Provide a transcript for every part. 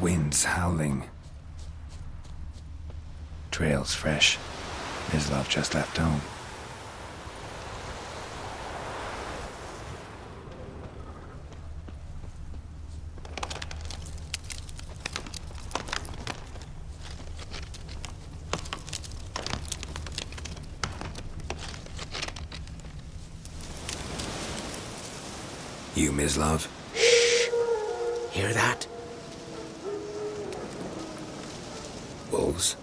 Wind's howling. Trail's fresh. Mislav just left home. You, Mislav? Shh! Hear that? Wolves?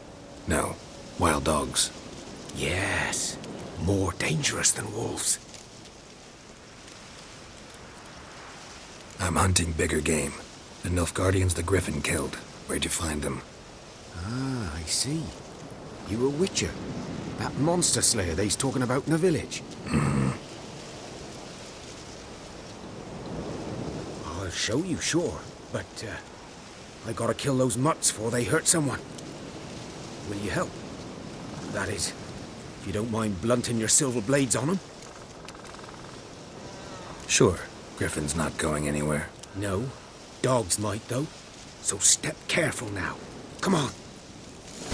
No. Wild dogs. Yes. More dangerous than wolves. I'm hunting bigger game. The Nilfgaardians the Griffin killed. Where'd you find them? Ah, I see. You a witcher. That monster slayer they's talking about in the village. Mm-hmm. I'll show you, sure. But, I gotta kill those mutts before they hurt someone. Will you help? That is, if you don't mind blunting your silver blades on them. Sure. Griffin's not going anywhere. No. Dogs might, though. So step careful now. Come on.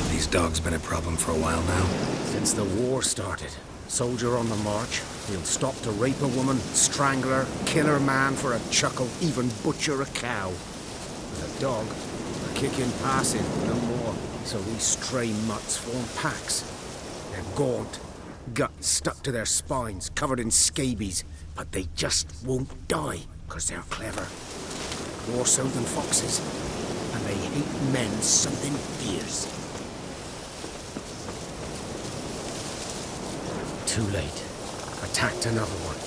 These dogs been a problem for a while now? Since the war started. Soldier on the march. He'll stop to rape a woman, strangle her, kill her man for a chuckle, even butcher a cow. With a dog, a kick in passing, no more. So these stray mutts form packs. They're gaunt, guts stuck to their spines, covered in scabies. But they just won't die, because they're clever. More so than foxes. And they hate men something fierce. Too late. Attacked another one.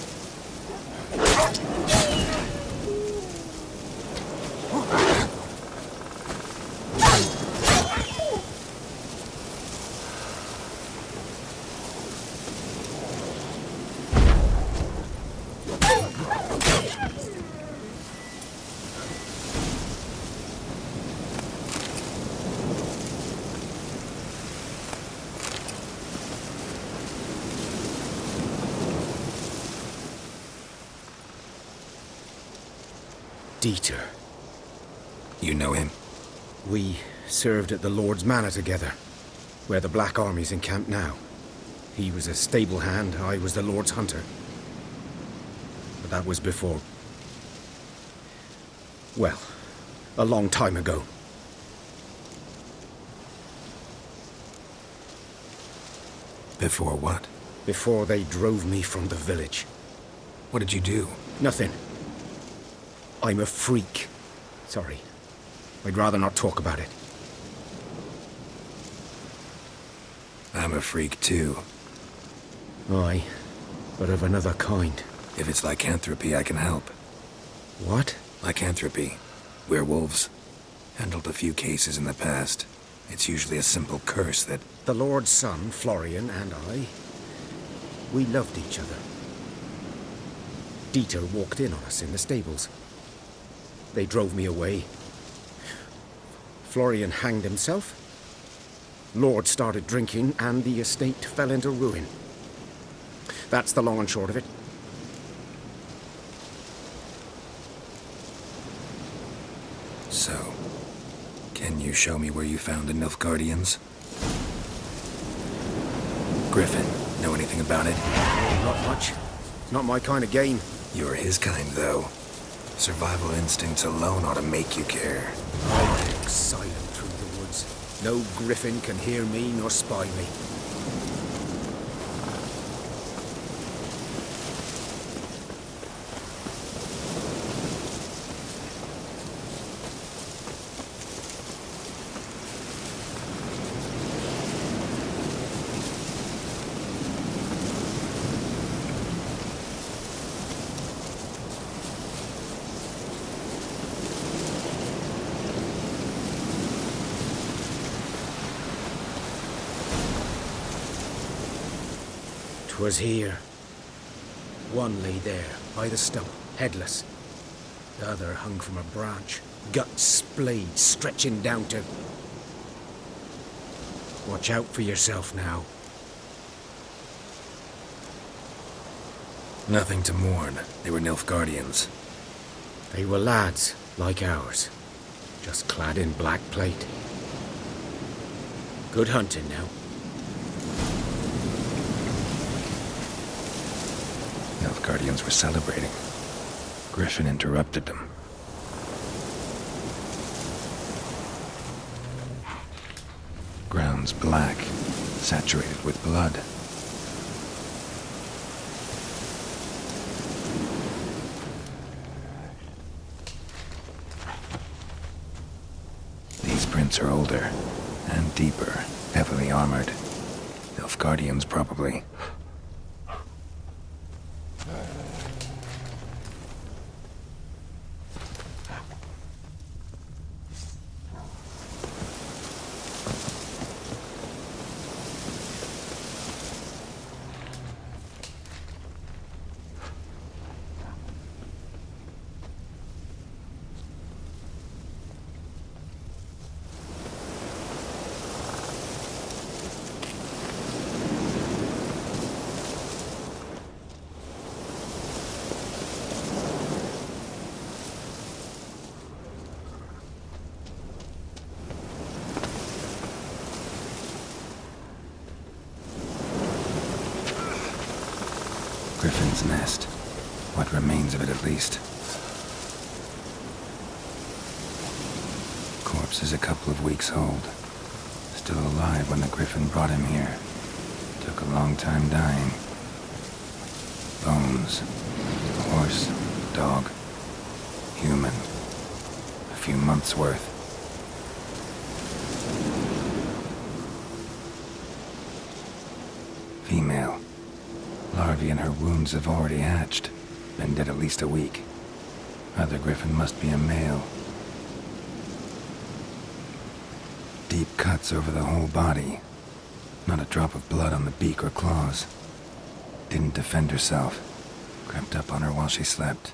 Dieter. You know him? We served at the Lord's Manor together, where the Black Army's encamped now. He was a stable hand, I was the Lord's hunter. But that was before... well, a long time ago. Before what? Before they drove me from the village. What did you do? Nothing. I'm a freak. Sorry. I'd rather not talk about it. I'm a freak too. Aye, but of another kind. If it's lycanthropy, I can help. What? Lycanthropy. Werewolves. Handled a few cases in the past. It's usually a simple curse that... The Lord's son, Florian, and I... we loved each other. Dieter walked in on us in the stables. They drove me away. Florian hanged himself. Lord started drinking, and the estate fell into ruin. That's the long and short of it. So, can you show me where you found the Nilfgaardians? Griffin, know anything about it? Not much. It's not my kind of game. You're his kind, though. Survival instincts alone ought to make you care. I walk silent through the woods. No griffin can hear me nor spy me. Was here. One lay there, by the stump, headless. The other hung from a branch, guts splayed, stretching down to... Watch out for yourself now. Nothing to mourn. They were Nilfgaardians. They were lads, like ours, just clad in black plate. Good hunting now. Nilfgaardians were celebrating. Griffin interrupted them. Ground's black, saturated with blood. These prints are older and deeper, heavily armored. Nilfgaardians, probably. Griffin's nest. What remains of it, at least. Corpse is a couple of weeks old. Still alive when the Griffin brought him here. Took a long time dying. Bones. Horse. Dog. Human. A few months' worth. Female. Larvae in her wounds have already hatched. Been dead at least a week. Other Griffin must be a male. Deep cuts over the whole body. Not a drop of blood on the beak or claws. Didn't defend herself. Crept up on her while she slept.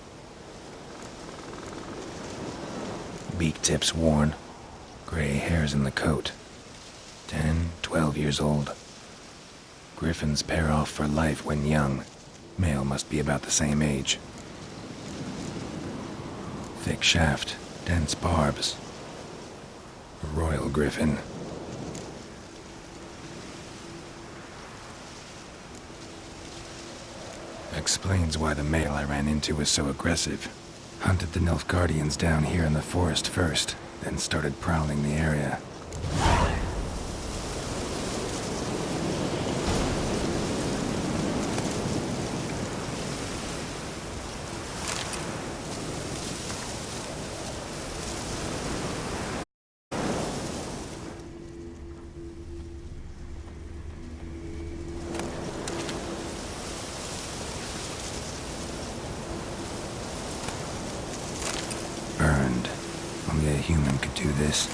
Beak tips worn. Gray hairs in the coat. 10, 12 years old. Griffins pair off for life when young. Male must be about the same age. Thick shaft, dense barbs. A royal griffin. Explains why the male I ran into was so aggressive. Hunted the Nilfgaardians down here in the forest first, then started prowling the area. Burned. Only a human could do this.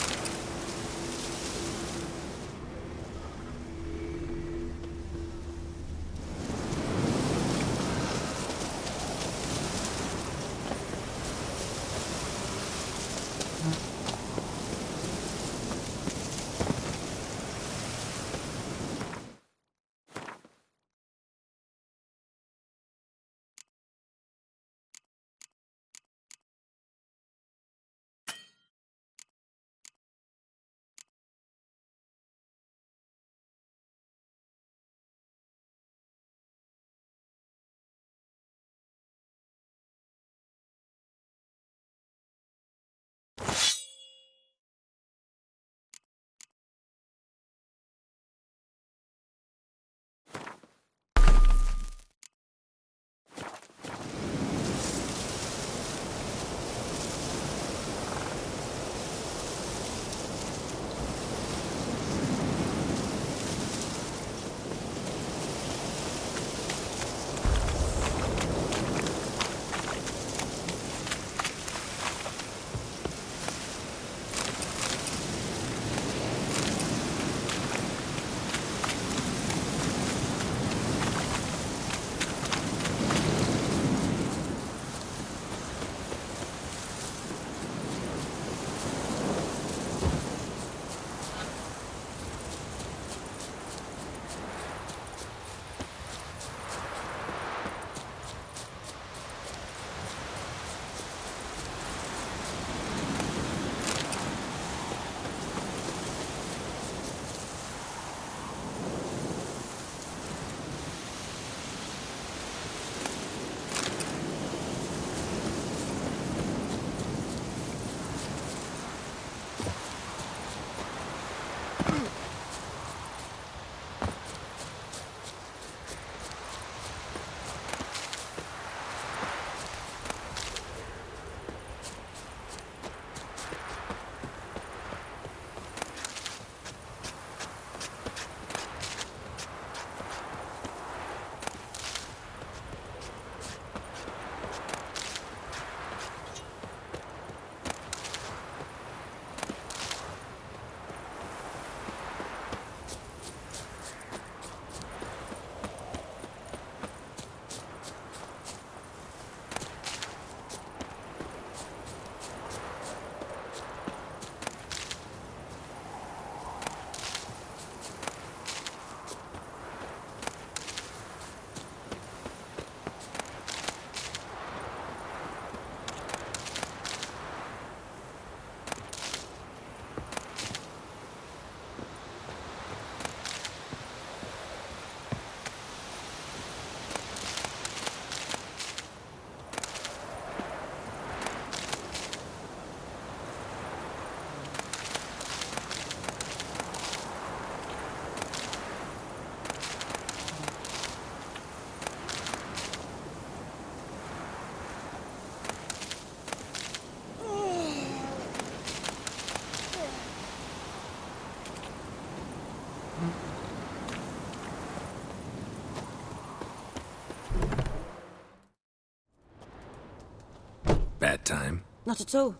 Not at all.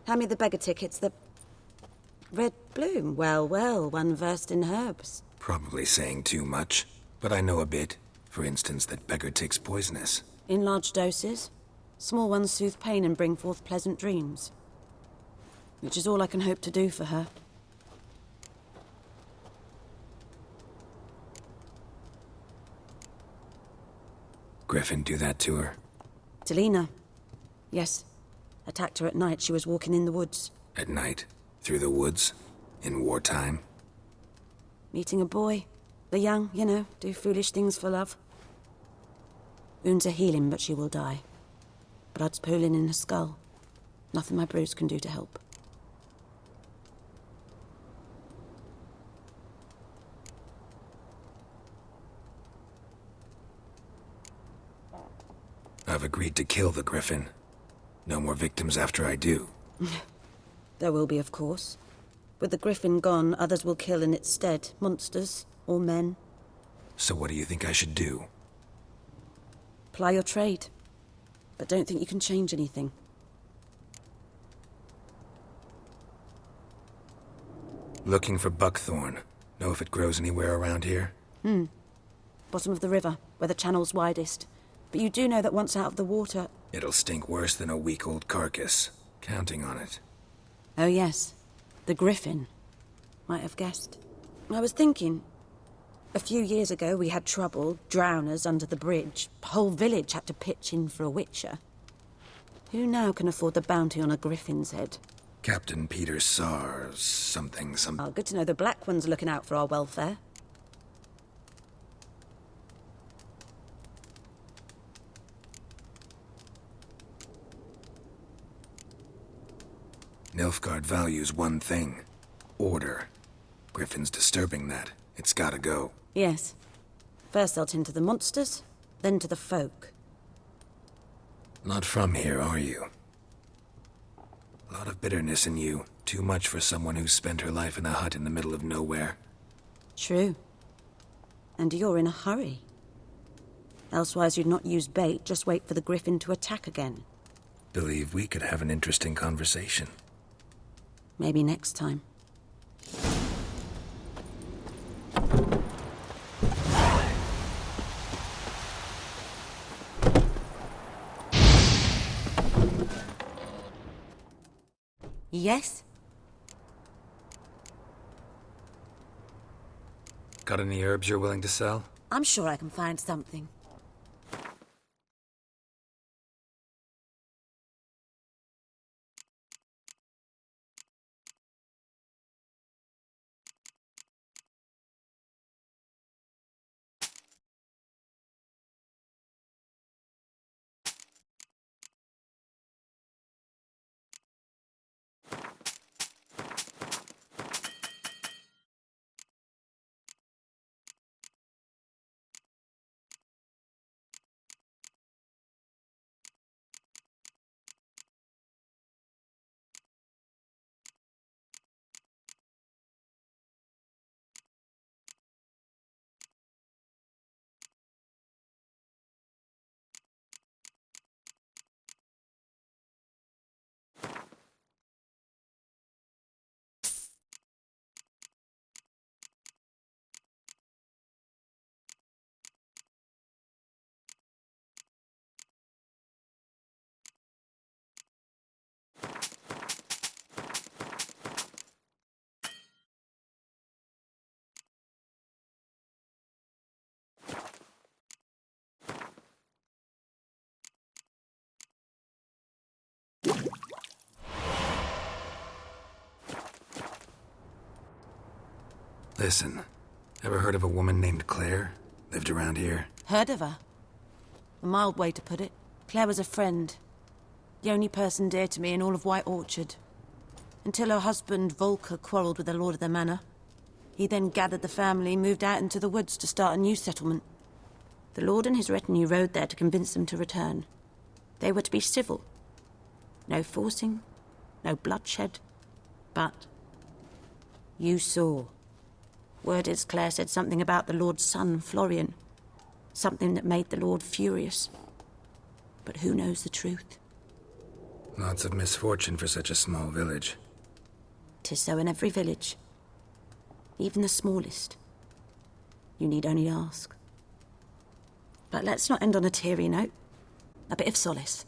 Hand me the beggar tickets, the... Red Bloom. Well, well, one versed in herbs. Probably saying too much, but I know a bit. For instance, that beggar tick's poisonous. In large doses. Small ones soothe pain and bring forth pleasant dreams. Which is all I can hope to do for her. Griffin do that to her? Delina. Yes. Attacked her at night. She was walking in the woods. At night? Through the woods? In wartime? Meeting a boy. The young, you know, do foolish things for love. Wounds are healing, but she will die. Blood's pooling in her skull. Nothing my bruise can do to help. I've agreed to kill the Griffin. No more victims after I do. There will be, of course. With the Griffin gone, others will kill in its stead. Monsters, or men. So what do you think I should do? Ply your trade. But don't think you can change anything. Looking for buckthorn. Know if it grows anywhere around here? Bottom of the river, where the channel's widest. But you do know that once out of the water... It'll stink worse than a week-old carcass. Counting on it. Oh yes, the Griffin. Might have guessed. I was thinking... A few years ago we had trouble, drowners under the bridge. Whole village had to pitch in for a witcher. Who now can afford the bounty on a Griffin's head? Captain Peter Sars, something. Oh, good to know the Black One's looking out for our welfare. Nilfgaard values one thing. Order. Griffin's disturbing that. It's gotta go. Yes. First they'll tend to the monsters, then to the folk. Not from here, are you? A lot of bitterness in you. Too much for someone who's spent her life in a hut in the middle of nowhere. True. And you're in a hurry. Elsewise you'd not use bait, just wait for the Griffin to attack again. Believe we could have an interesting conversation. Maybe next time. Yes? Got any herbs you're willing to sell? I'm sure I can find something. Listen, ever heard of a woman named Claire? Lived around here? Heard of her? A mild way to put it. Claire was a friend. The only person dear to me in all of White Orchard. Until her husband, Volker, quarreled with the lord of the manor. He then gathered the family, moved out into the woods to start a new settlement. The lord and his retinue rode there to convince them to return. They were to be civil. No forcing, no bloodshed. But you saw. Word is Claire said something about the lord's son, Florian. Something that made the lord furious. But who knows the truth? Lots of misfortune for such a small village. 'Tis so in every village. Even the smallest. You need only ask. But let's not end on a teary note. A bit of solace.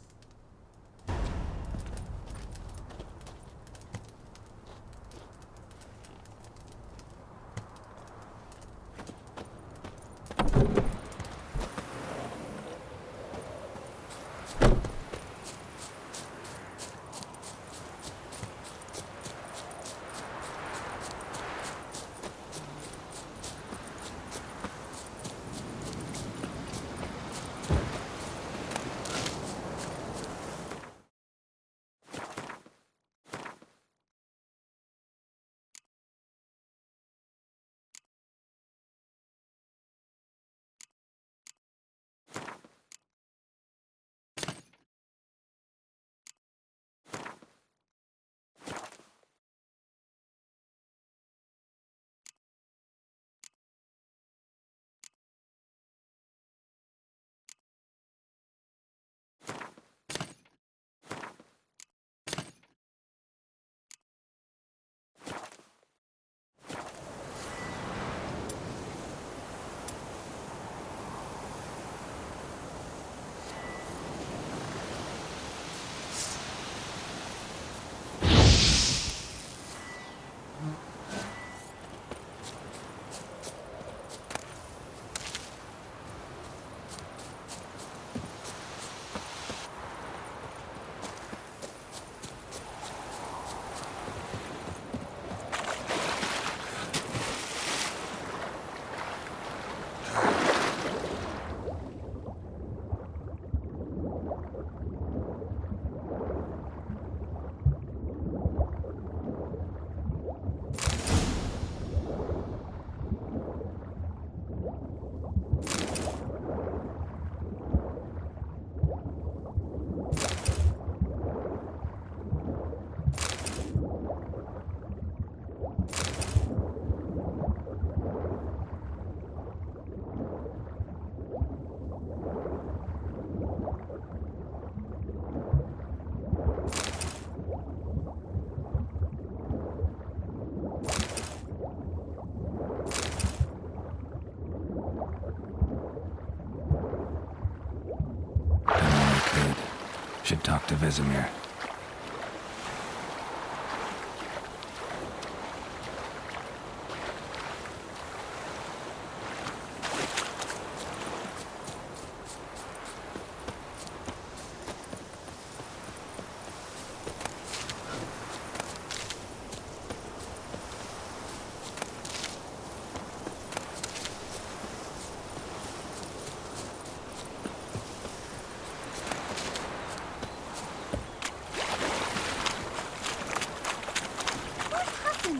Should talk to Vesemir.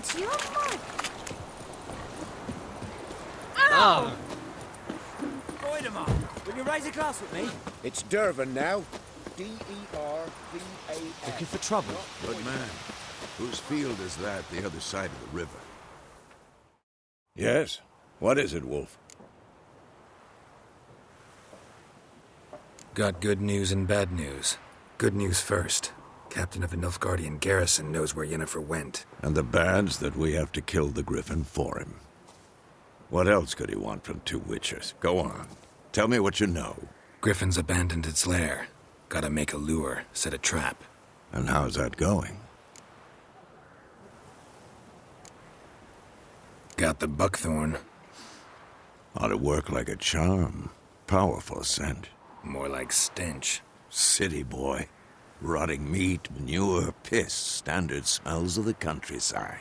To your mug. Oh! Voidemar, will you raise a glass with me? It's Dervin now. D-E-R-V-A-N. Looking for trouble? Good man. Whose field is that the other side of the river? Yes? What is it, Wolf? Got good news and bad news. Good news first. Captain of the Nilfgaardian garrison knows where Yennefer went. And the bad's that we have to kill the Griffin for him. What else could he want from two witchers? Go on. Tell me what you know. Griffin's abandoned its lair. Gotta make a lure, set a trap. And how's that going? Got the buckthorn. Ought to work like a charm. Powerful scent. More like stench. City boy. Rotting meat, manure, piss, standard smells of the countryside.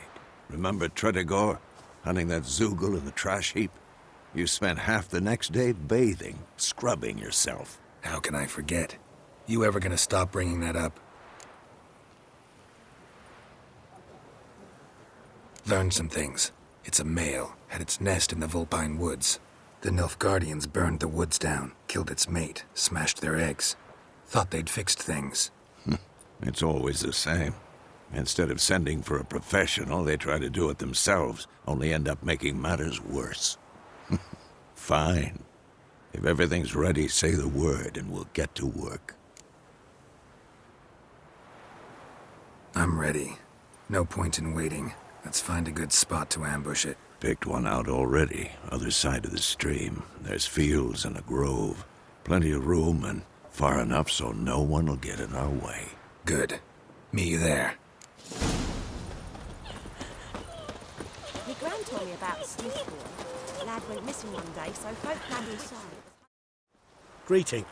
Remember Tretogor? Hunting that Zoogle in the trash heap? You spent half the next day bathing, scrubbing yourself. How can I forget? You ever gonna stop bringing that up? Learned some things. It's a male, had its nest in the Vulpine Woods. The Nilfgaardians burned the woods down, killed its mate, smashed their eggs. Thought they'd fixed things. It's always the same. Instead of sending for a professional, they try to do it themselves, only end up making matters worse. Fine. If everything's ready, say the word and we'll get to work. I'm ready. No point in waiting. Let's find a good spot to ambush it. Picked one out already, other side of the stream. There's fields and a grove. Plenty of room and far enough so no one will get in our way. Good. Meet you there. My gran told me about Smithbourne. Lad went missing one day, so folk found his side. Greeting.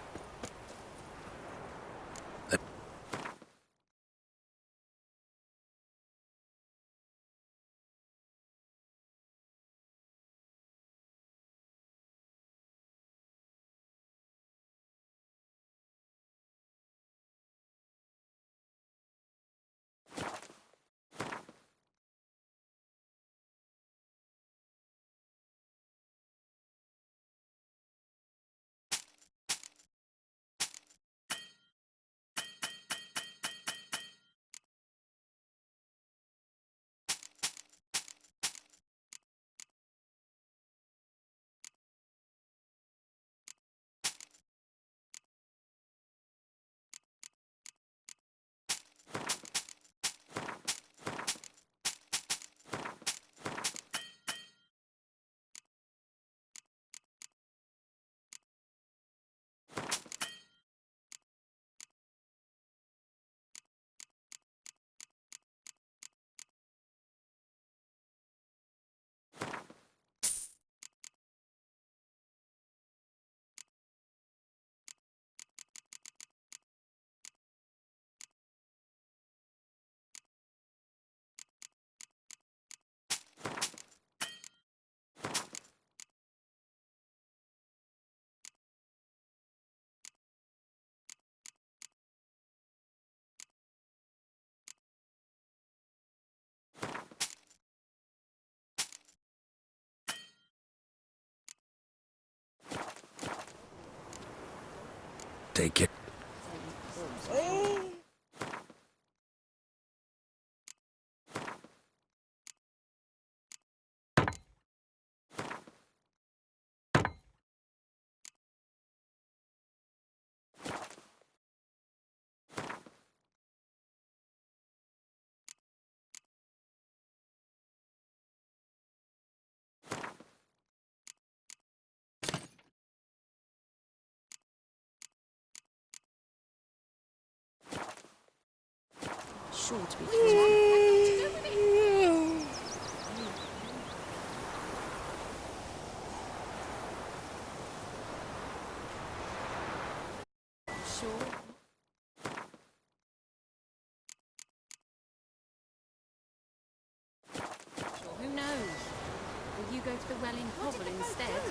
Take it. Sure to be true. Sure. Who knows? Will you go to the well in Hobble instead?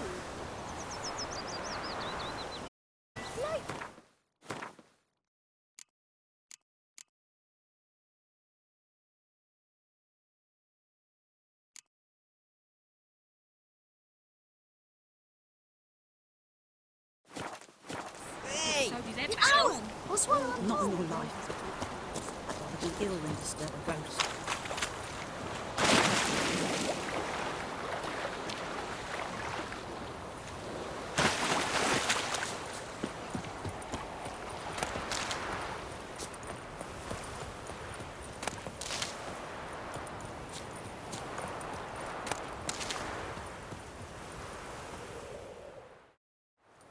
Ow! What's wrong? Not in your life. I'd rather be ill than disturb a ghost.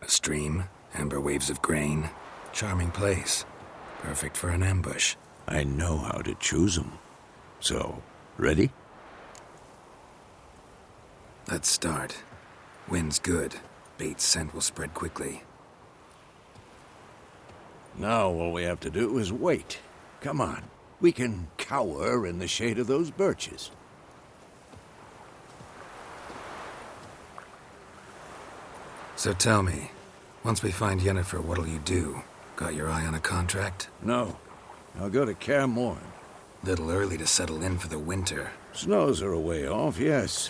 A stream, amber waves of grain. Charming place. Perfect for an ambush. I know how to choose 'em. So, ready? Let's start. Wind's good. Bait's scent will spread quickly. Now all we have to do is wait. Come on. We can cower in the shade of those birches. So tell me, once we find Yennefer, what'll you do? Got your eye on a contract? No. I'll go to Kaer Morhen. Little early to settle in for the winter. Snows are a way off, yes.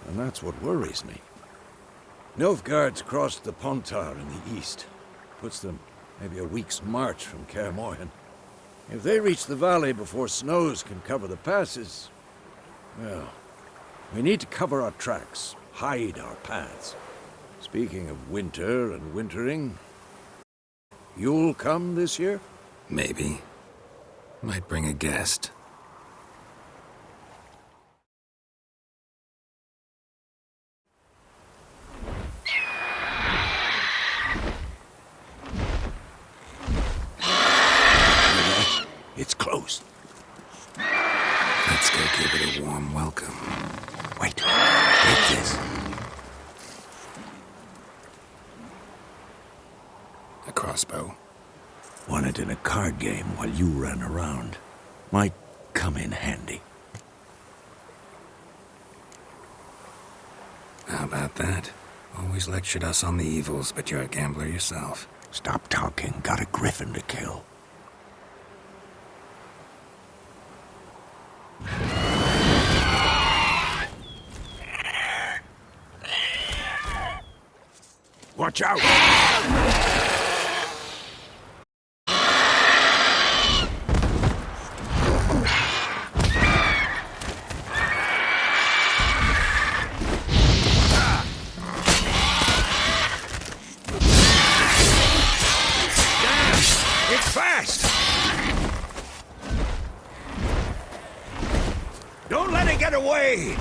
And that's what worries me. Nilfgaard's crossed the Pontar in the east. Puts them maybe a week's march from Kaer Morhen. If they reach the valley before snows can cover the passes, well, we need to cover our tracks, hide our paths. Speaking of winter and wintering, you'll come this year? Maybe. Might bring a guest. It's close. Let's go give it a warm welcome. Wait. Take this. A crossbow. Won it in a card game while you ran around. Might come in handy. How about that? Always lectured us on the evils, but you're a gambler yourself. Stop talking. Got a griffin to kill. Watch out! It's fast! Don't let it get away!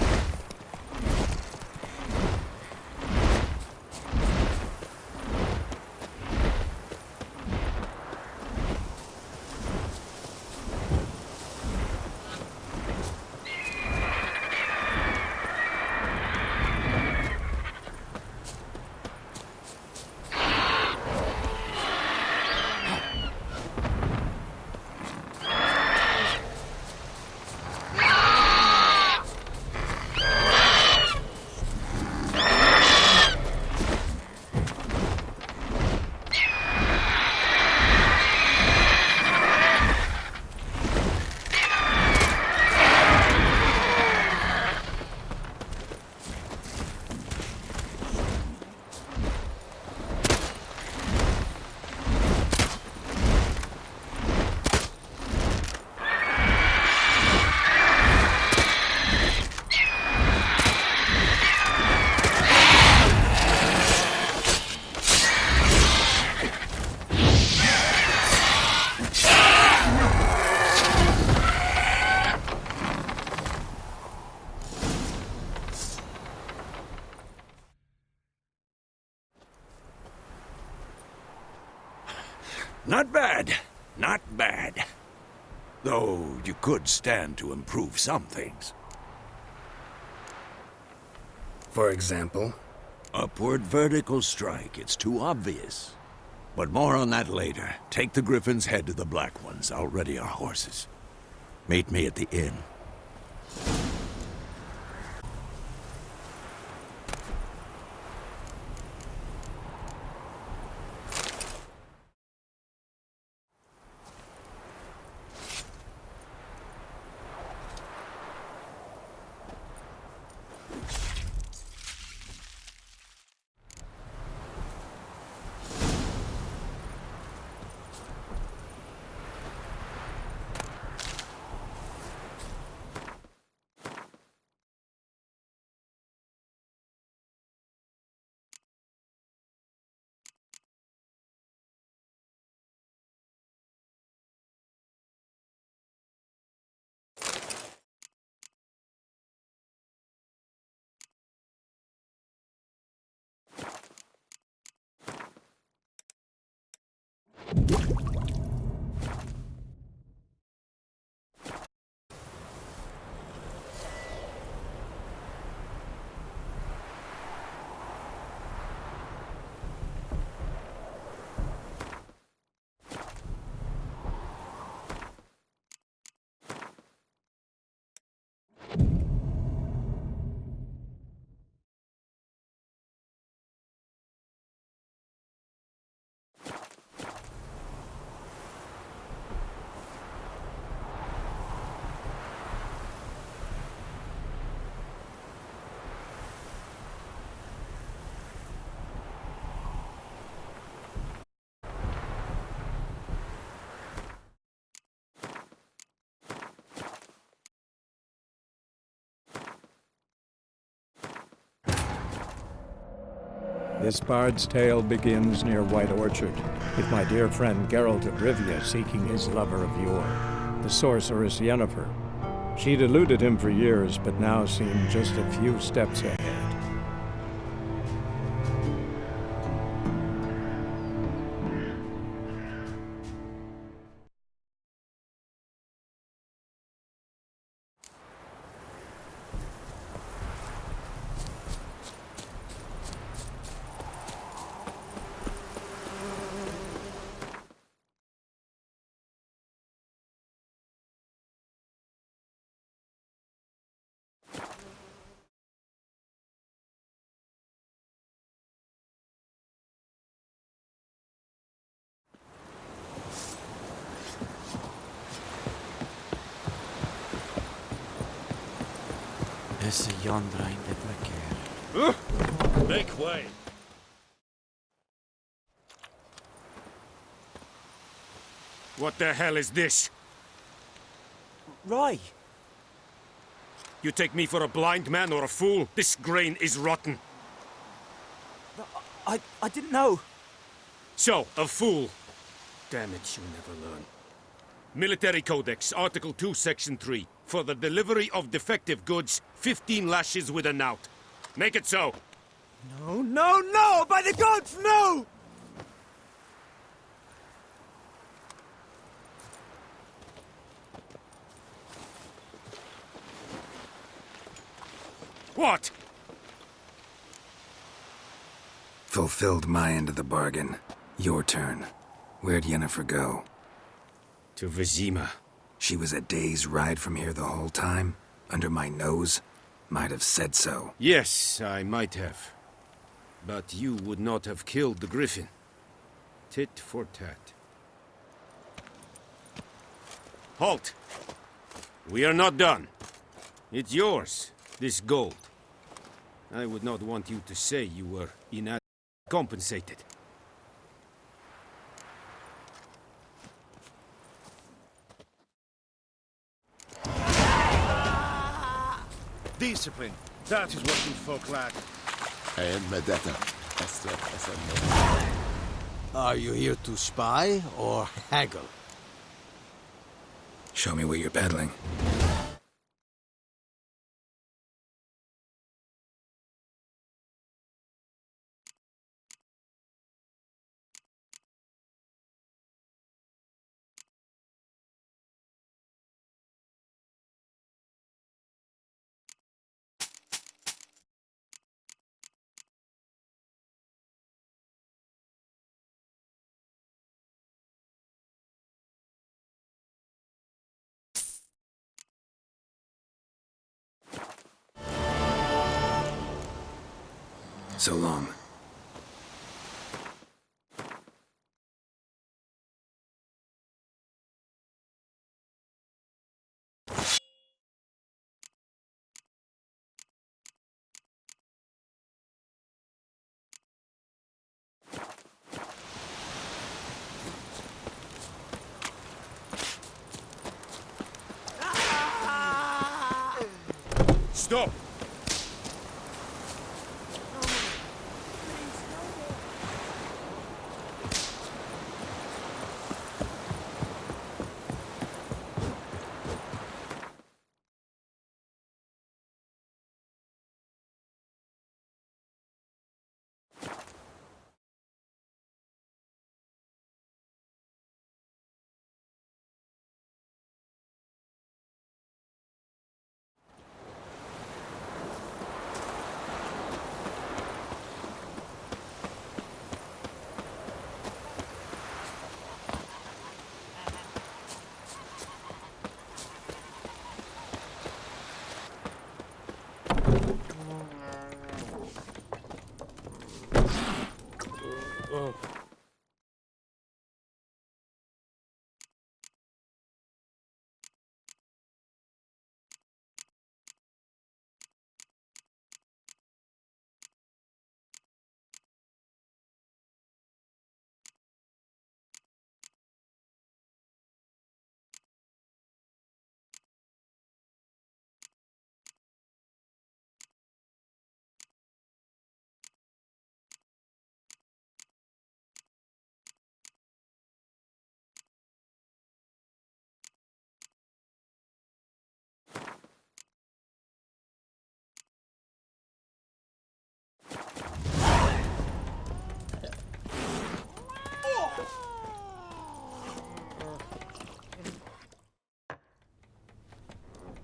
Not bad. Not bad. Though you could stand to improve some things. For example? Upward vertical strike. It's too obvious. But more on that later. Take the Griffin's head to the Black Ones. I'll ready our horses. Meet me at the inn. This bard's tale begins near White Orchard, with my dear friend Geralt of Rivia seeking his lover of yore. the sorceress Yennefer. She'd eluded him for years, but now seemed just a few steps ahead. Esse yonder ainda é quer. Make way! What the hell is this? Rye! You take me for a blind man or a fool? This grain is rotten. I didn't know. So, a fool. Damn it, you never learn. Military Codex, Article 2, Section 3. For the delivery of defective goods, 15 lashes with a knout. Make it so. No, no, no! By the gods, no! What? Fulfilled my end of the bargain. Your turn. Where'd Yennefer go? To Vizima. She was a day's ride from here the whole time? Under my nose? Might have said so. Yes, I might have. But you would not have killed the griffin. Tit for tat. Halt! We are not done. It's yours, this gold. I would not want you to say you were inadequately compensated. Discipline. That is what you folk lack. And Medetta. Are you here to spy or haggle? Show me what you're peddling. So long. Stop!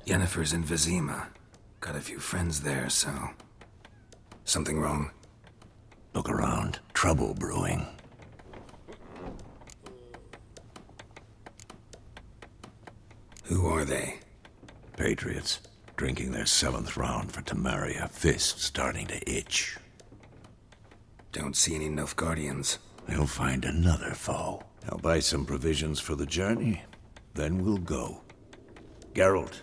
Yennefer's in Vizima. Got a few friends there, so... Something wrong? Look around. Trouble brewing. Who are they? Patriots. Drinking their 7th round for Temeria. Fist starting to itch. Don't see any Nilfgaardians. They'll find another foe. I'll buy some provisions for the journey. Then we'll go. Geralt,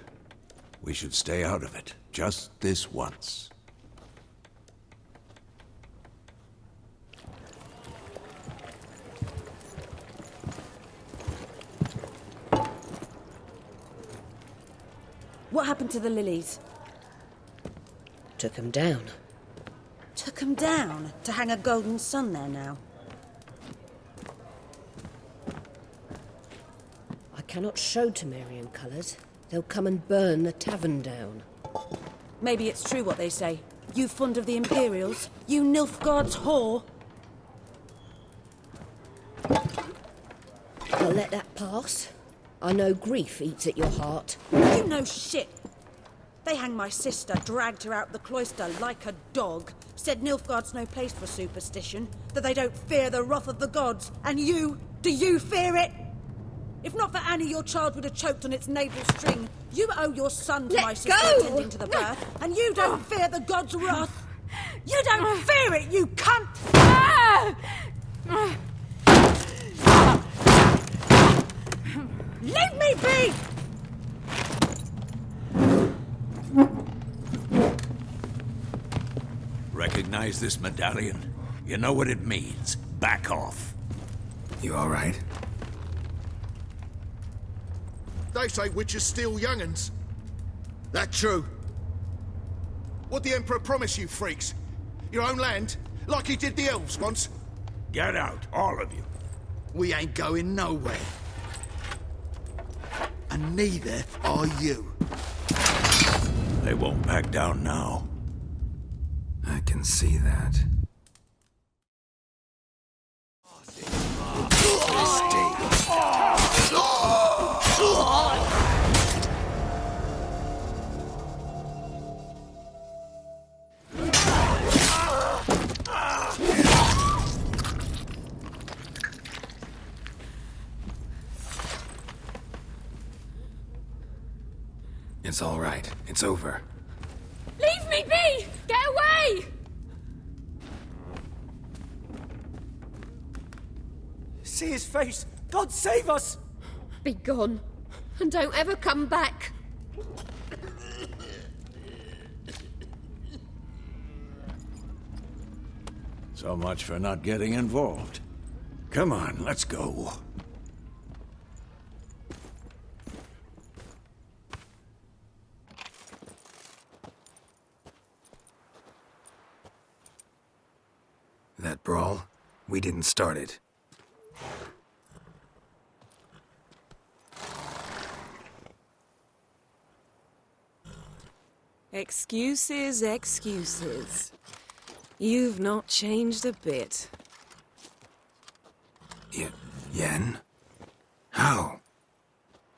we should stay out of it. Just this once. What happened to the lilies? Took 'em down. Took 'em down to hang a golden sun there now. I cannot show Temerian colours. They'll come and burn the tavern down. Maybe it's true what they say. You fond of the Imperials? You Nilfgaard's whore? I'll let that pass. I know grief eats at your heart. You know shit. They hanged my sister, dragged her out the cloister like a dog, said Nilfgaard's no place for superstition, that they don't fear the wrath of the gods. And you, do you fear it? If not for Annie, your child would have choked on its navel string. You owe your son to my sister attending to the birth, and you don't fear the gods' wrath. You don't fear it, you cunt! Leave me be! Recognize this medallion? You know what it means. Back off. You all right? They say witches steal young'uns. That true? What the Emperor promise you, freaks? Your own land? Like he did the elves once? Get out, all of you. We ain't going nowhere. And neither are you. They won't back down now. I can see that. It's all right. It's over. Leave me be! Get away! See his face! God save us! Be gone. And don't ever come back. So much for not getting involved. Come on, let's go. That brawl, we didn't start it. Excuses, excuses. You've not changed a bit. Yen? How?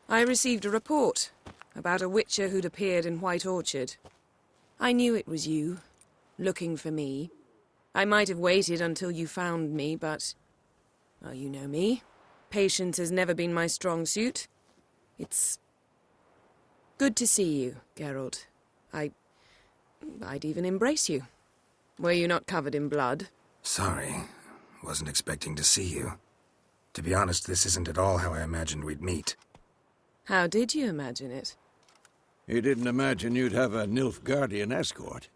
I received a report about a witcher who'd appeared in White Orchard. I knew it was you, looking for me. I might have waited until you found me, but... well, you know me. Patience has never been my strong suit. It's... good to see you, Geralt. I'd even embrace you. Were you not covered in blood? Sorry. Wasn't expecting to see you. To be honest, this isn't at all how I imagined we'd meet. How did you imagine it? You didn't imagine you'd have a Nilfgaardian escort.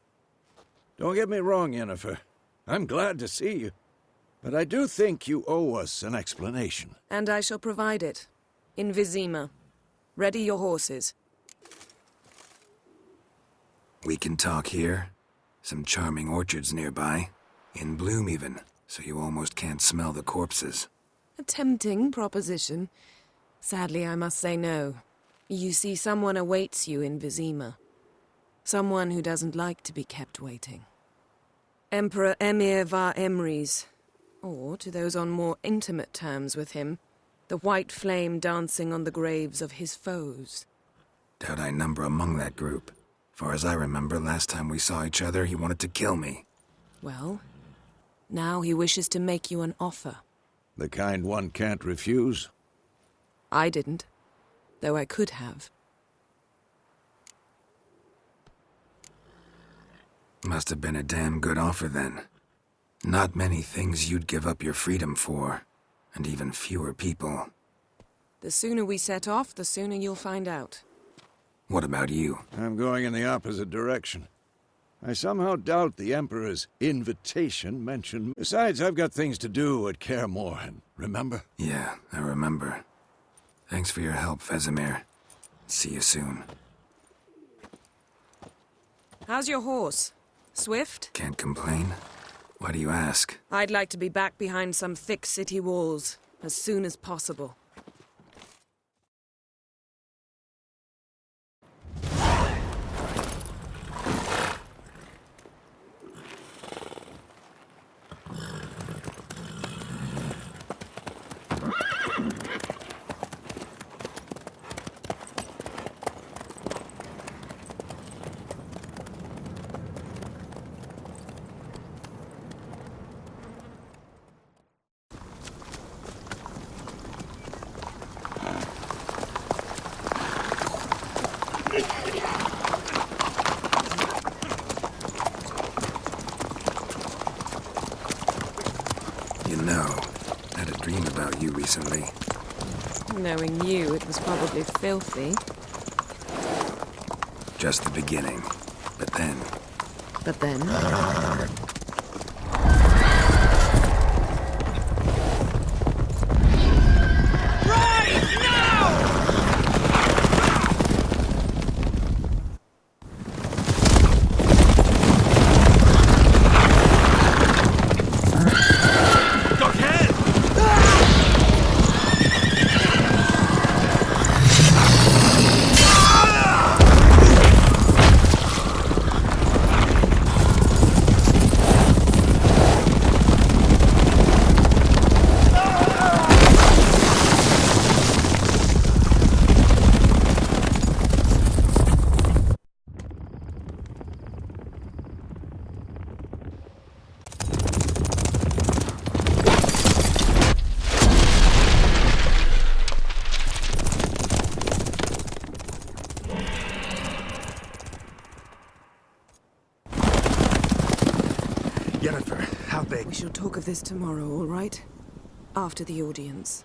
Don't get me wrong, Yennefer. I'm glad to see you. But I do think you owe us an explanation. And I shall provide it. In Vizima. Ready your horses. We can talk here. Some charming orchards nearby. In bloom even, so you almost can't smell the corpses. A tempting proposition. Sadly, I must say no. You see, someone awaits you in Vizima. Someone who doesn't like to be kept waiting. Emperor Emir var Emreis, or, to those on more intimate terms with him, the white flame dancing on the graves of his foes. Doubt I number among that group. Far as I remember, last time we saw each other, he wanted to kill me. Well, now he wishes to make you an offer. The kind one can't refuse? I didn't, though I could have. Must have been a damn good offer then. Not many things you'd give up your freedom for, and even fewer people. The sooner we set off, the sooner you'll find out. What about you? I'm going in the opposite direction. I somehow doubt the Emperor's invitation mentioned. Besides, I've got things to do at Kaer Morhen, remember? Yeah, I remember. Thanks for your help, Vesemir. See you soon. How's your horse? Swift? Can't complain. Why do you ask? I'd like to be back behind some thick city walls as soon as possible. You know, I had a dream about you recently. Knowing you, it was probably filthy. Just the beginning. But then... But then? Yennefer, how big? We shall talk of this tomorrow, all right? After the audience.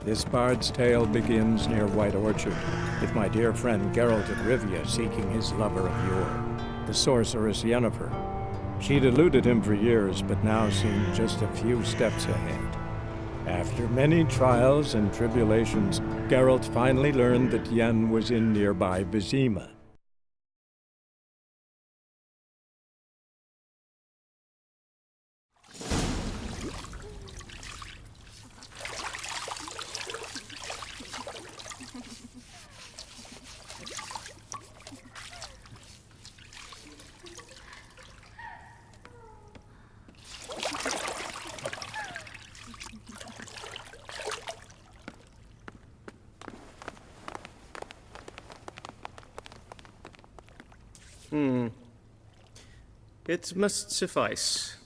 This bard's tale begins near White Orchard, with my dear friend Geralt of Rivia seeking his lover of yore, the sorceress Yennefer. She'd eluded him for years, but now seemed just a few steps ahead. After many trials and tribulations, Geralt finally learned that Yen was in nearby Vizima. It must suffice.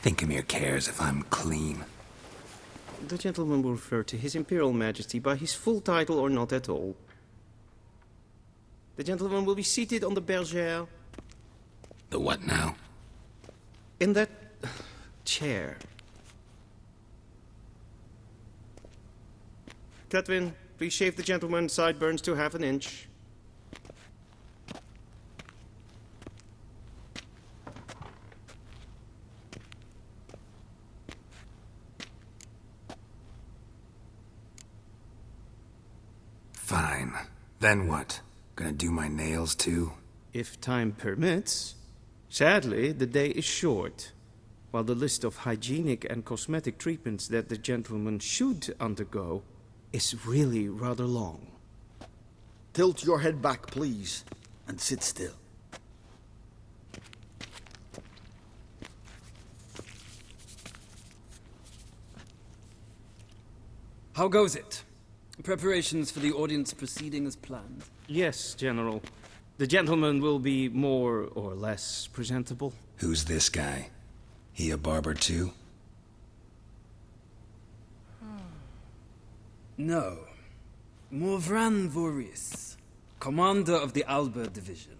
Thinkemere cares if I'm clean. The gentleman will refer to His Imperial Majesty by his full title or not at all. The gentleman will be seated on the bergère. The what now? In that chair. Cletwin, please shave the gentleman's sideburns to half an inch. Fine. Then what? Gonna do my nails too? If time permits. Sadly, the day is short, while the list of hygienic and cosmetic treatments that the gentleman should undergo is really rather long. Tilt your head back, please, and sit still. How goes it? Preparations for the audience proceeding as planned? Yes, General. The gentleman will be more or less presentable. Who's this guy? He a barber too? No. Morvran Voris, commander of the Alba Division.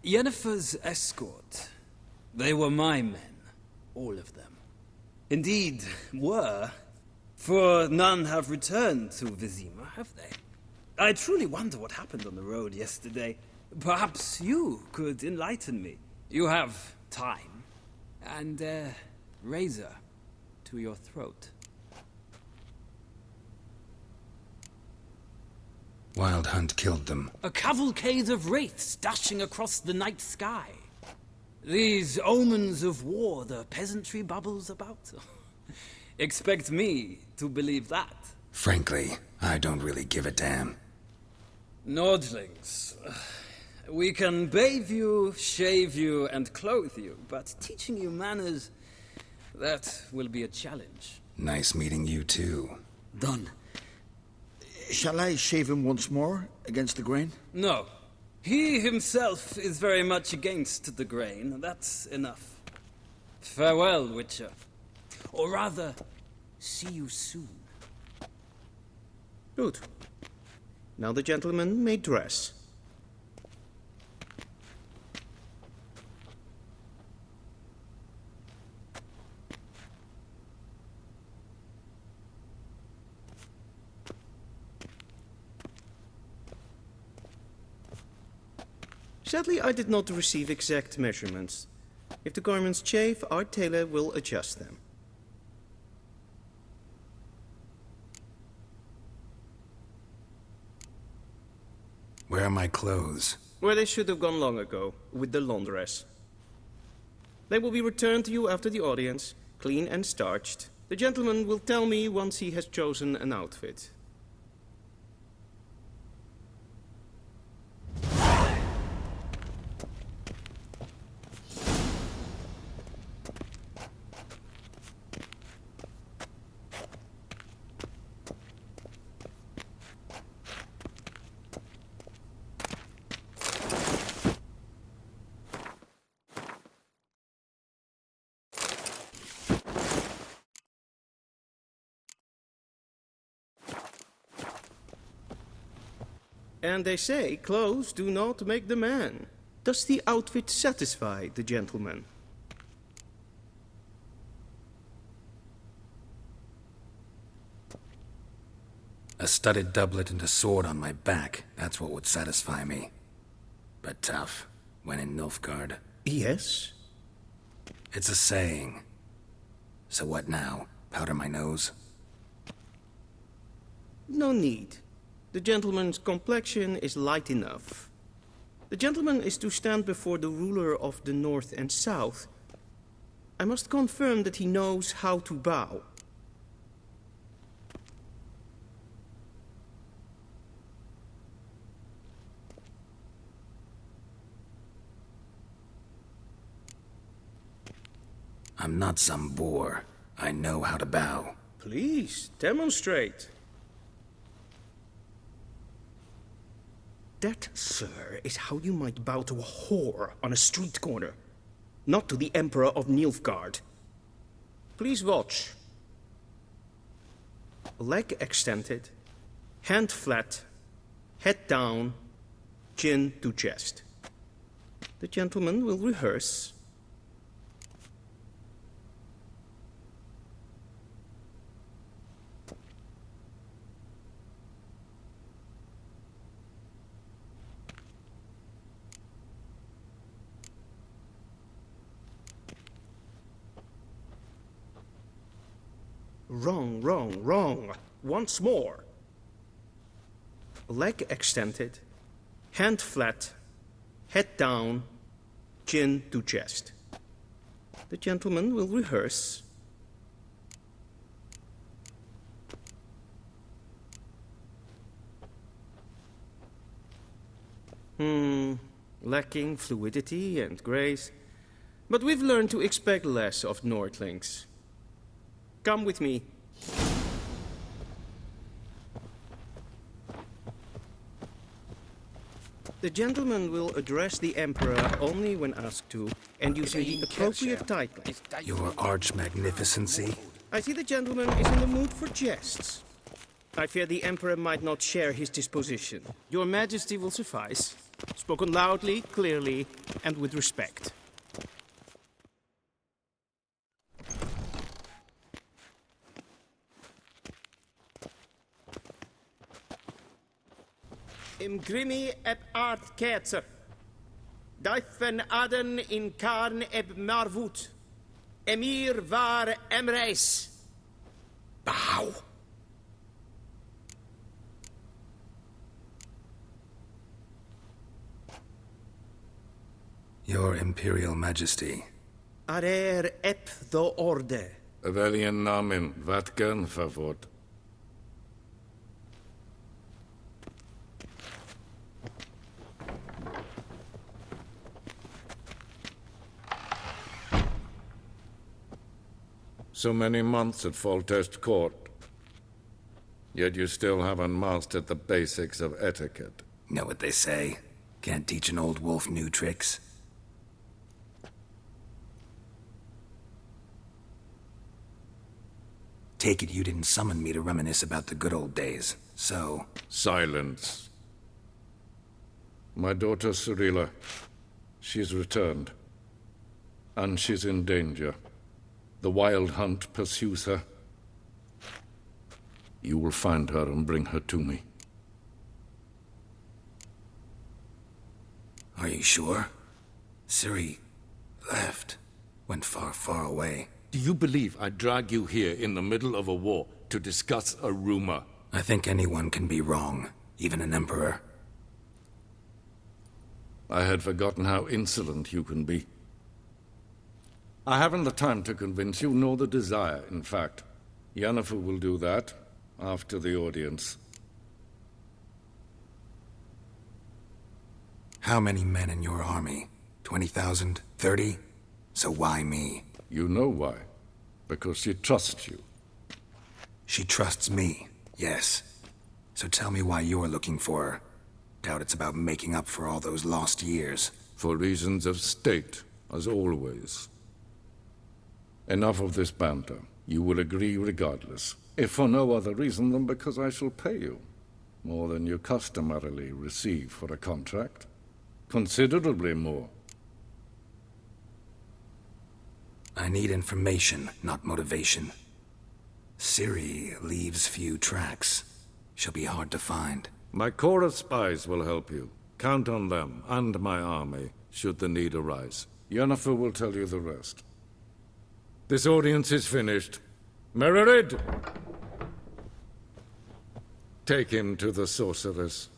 Yennefer's escort. They were my men, all of them. Indeed, were, for none have returned to Vizima, have they? I truly wonder what happened on the road yesterday. Perhaps you could enlighten me. You have time, and a razor to your throat. Wild Hunt killed them. A cavalcade of wraiths dashing across the night sky. These omens of war the peasantry babbles about. Expect me to believe that. Frankly, I don't really give a damn. Nordlings. We can bathe you, shave you, and clothe you, but teaching you manners, that will be a challenge. Nice meeting you too. Done. Shall I shave him once more, against the grain? No. He himself is very much against the grain. That's enough. Farewell, Witcher. Or rather, see you soon. Good. Now the gentleman may dress. Sadly, I did not receive exact measurements. If the garments chafe, our tailor will adjust them. Where are my clothes? Where they should have gone long ago, with the laundress. They will be returned to you after the audience, clean and starched. The gentleman will tell me once he has chosen an outfit. And they say clothes do not make the man. Does the outfit satisfy the gentleman? A studded doublet and a sword on my back, that's what would satisfy me. But tough, when in Nilfgaard. Yes? It's a saying. So what now? Powder my nose? No need. The gentleman's complexion is light enough. The gentleman is to stand before the ruler of the North and South. I must confirm that he knows how to bow. I'm not some boor. I know how to bow. Please, demonstrate. That, sir, is how you might bow to a whore on a street corner, not to the Emperor of Nilfgaard. Please watch. Leg extended, hand flat, head down, chin to chest. The gentleman will rehearse. Wrong, wrong, wrong. Once more. Leg extended, hand flat, head down, chin to chest. The gentleman will rehearse. Lacking fluidity and grace. But we've learned to expect less of Nordlings. Come with me. The gentleman will address the Emperor only when asked to, and using the appropriate titles. Your Arch-Magnificency? I see the gentleman is in the mood for jests. I fear the Emperor might not share his disposition. Your Majesty will suffice. Spoken loudly, clearly, and with respect. Imgrimi eb art ketzer. Daifen aden in karn eb marvut. Emir var emreis. Bow. Your Imperial Majesty. Arer ep the orde. Veljen namen, vatgen favort. So many months at Foltest Court, yet you still haven't mastered the basics of etiquette. Know what they say? Can't teach an old wolf new tricks. Take it you didn't summon me to reminisce about the good old days, so... Silence. My daughter Cirilla, she's returned. And she's in danger. The Wild Hunt pursues her. You will find her and bring her to me. Are you sure? Ciri left. Went far, far away. Do you believe I'd drag you here in the middle of a war to discuss a rumor? I think anyone can be wrong, even an emperor. I had forgotten how insolent you can be. I haven't the time to convince you, nor the desire, in fact. Yennefer will do that after the audience. How many men in your army? 20,000? 30? So why me? You know why. Because she trusts you. She trusts me, yes. So tell me why you're looking for her. Doubt it's about making up for all those lost years. For reasons of state, as always. Enough of this banter. You will agree regardless. If for no other reason than because I shall pay you. More than you customarily receive for a contract. Considerably more. I need information, not motivation. Ciri leaves few tracks. She'll be hard to find. My corps of spies will help you. Count on them, and my army, should the need arise. Yennefer will tell you the rest. This audience is finished. Mererid! Take him to the sorceress.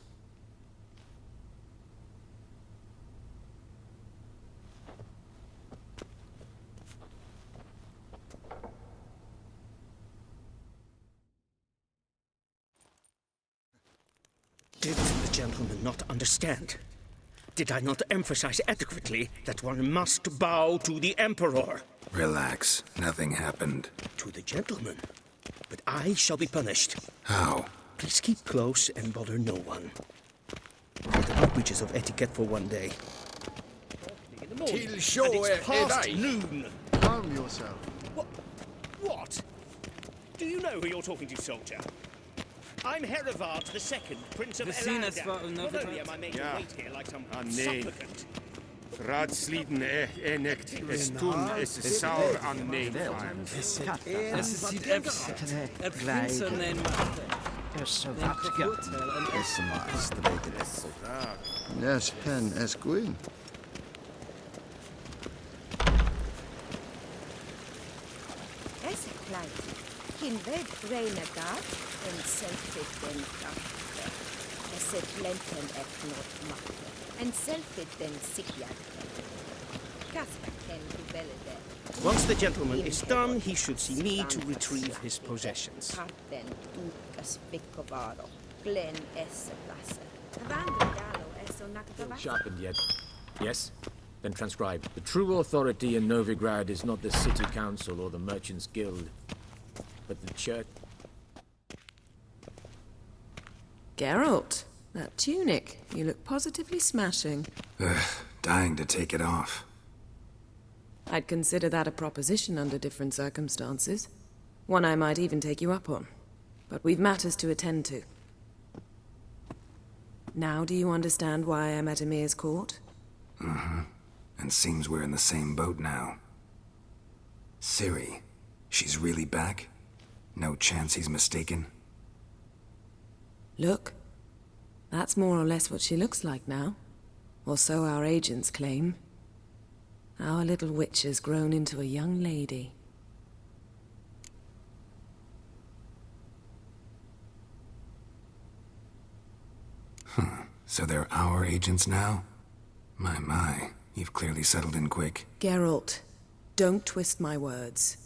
Did the gentleman not understand? Did I not emphasize adequately that one must bow to the Emperor? Relax. Nothing happened. To the gentleman. But I shall be punished. How? Please keep close and bother no one. The breaches of etiquette for one day. Till show and it's past day. noon. Calm yourself. What? Do you know who you're talking to, soldier? I'm Herivard II, Prince of Vicinus var Elanda. Not only am I made to wait here like some nee. supplicant. Raadsliden nekt es toen is saur aan neefijn. Es sieht Prinz Yes, hen es gwyn. Es kleid. Hin ved renegat en selfit den krafte. Es lenten et not machte. En selfit den sikjarte. Kasper ken du velede. Once the gentleman is done, he should see me to retrieve his possessions. Katten dukas vicovaro. Glen esse plasse. Sharpened yet. Yes? Then transcribe. The true authority in Novigrad is not the city council or the merchants' guild, but the church. Geralt, That tunic. You look positively smashing. Ugh, dying to take it off. I'd consider that a proposition under different circumstances. One I might even take you up on. But we've matters to attend to. Now do you understand why I'm at Ymir's court? Mm-hmm. And seems we're in the same boat now. Ciri, she's really back? No chance he's mistaken? Look. That's more or less what she looks like now. Or so our agents claim. Our little witch has grown into a young lady. So they're our agents now? My, you've clearly settled in quick. Geralt, don't twist my words.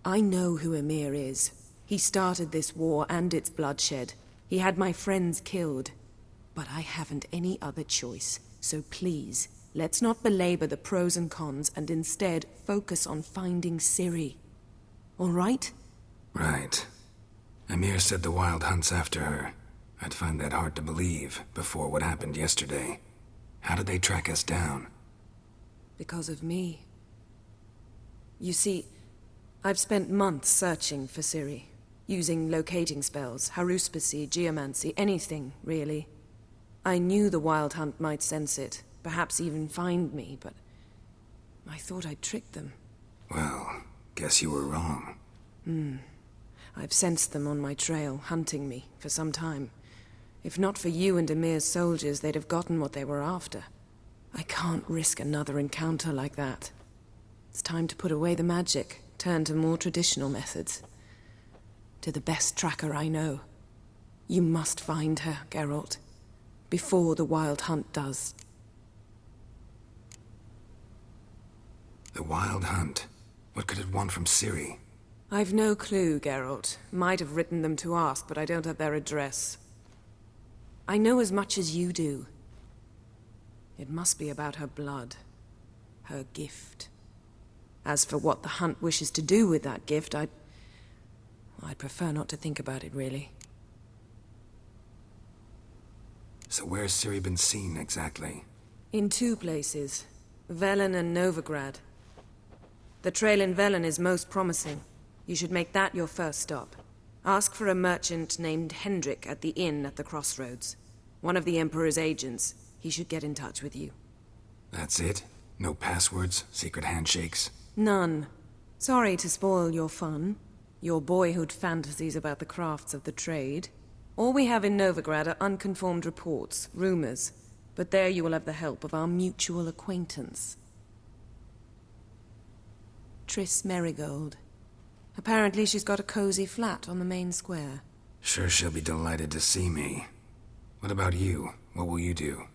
I know who Ymir is. He started this war and its bloodshed. He had my friends killed. But I haven't any other choice. So please, let's not belabor the pros and cons and instead focus on finding Ciri. All right? Right. Ymir said the Wild Hunt's after her. I'd find that hard to believe before what happened yesterday. How did they track us down? Because of me. You see, I've spent months searching for Ciri. Using locating spells, haruspicy, geomancy, anything, really. I knew the Wild Hunt might sense it, perhaps even find me, but I thought I'd tricked them. Well, guess you were wrong. I've sensed them on my trail, hunting me, for some time. If not for you and Ymir's soldiers, they'd have gotten what they were after. I can't risk another encounter like that. It's time to put away the magic, turn to more traditional methods. To the best tracker I know. You must find her, Geralt. Before the Wild Hunt does. The Wild Hunt? What could it want from Ciri? I've no clue, Geralt. Might have written them to ask, but I don't have their address. I know as much as you do. It must be about her blood. Her gift. As for what the Hunt wishes to do with that gift, I'd prefer not to think about it, really. So where's Ciri been seen, exactly? In two places. Velen and Novigrad. The trail in Velen is most promising. You should make that your first stop. Ask for a merchant named Hendrik at the inn at the crossroads. One of the Emperor's agents. He should get in touch with you. That's it? No passwords? Secret handshakes? None. Sorry to spoil your fun. Your boyhood fantasies about the crafts of the trade. All we have in Novigrad are unconfirmed reports, rumors. But there you will have the help of our mutual acquaintance. Triss Merigold. Apparently she's got a cozy flat on the main square. Sure she'll be delighted to see me. What about you? What will you do?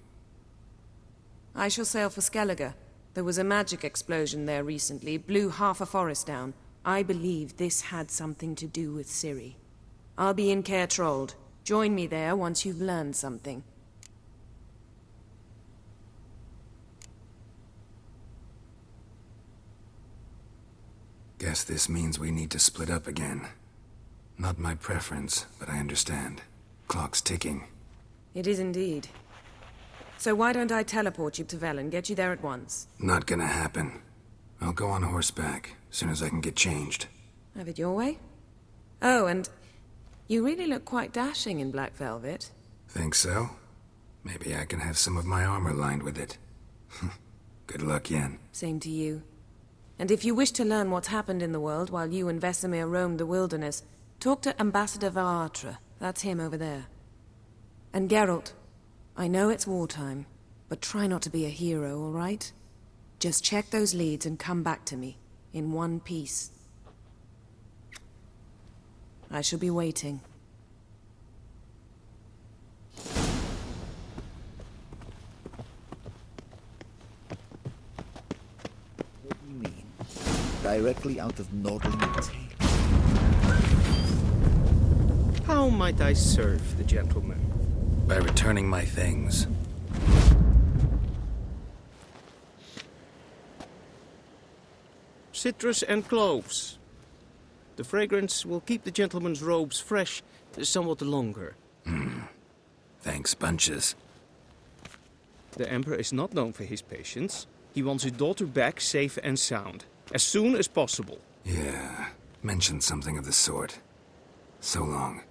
I shall sail for Skellige. There was a magic explosion there recently, blew half a forest down. I believe this had something to do with Ciri. I'll be in Caer Trold. Join me there once you've learned something. Guess this means we need to split up again. Not my preference, but I understand. Clock's ticking. It is indeed. So why don't I teleport you to Velen, get you there at once? Not gonna happen. I'll go on horseback, soon as I can get changed. Have it your way? Oh, and you really look quite dashing in black velvet. Think so? Maybe I can have some of my armor lined with it. Good luck, Yen. Same to you. And if you wish to learn what's happened in the world while you and Vesemir roamed the wilderness, talk to Ambassador Varatra. That's him over there. And Geralt, I know it's wartime, but try not to be a hero, all right? Just check those leads and come back to me, in one piece. I shall be waiting. What do you mean? Directly out of Nordling Tale? How might I serve the gentleman? By returning my things. Citrus and cloves. The fragrance will keep the gentleman's robes fresh somewhat longer. Thanks. sponges. The Emperor is not known for his patience. He wants his daughter back safe and sound, as soon as possible. Yeah, mentioned something of the sort. So long.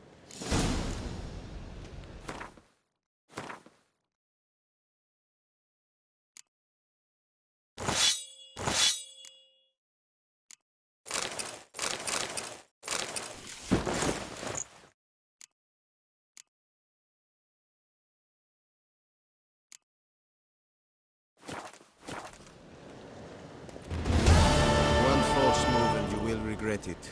One false move and you will regret it.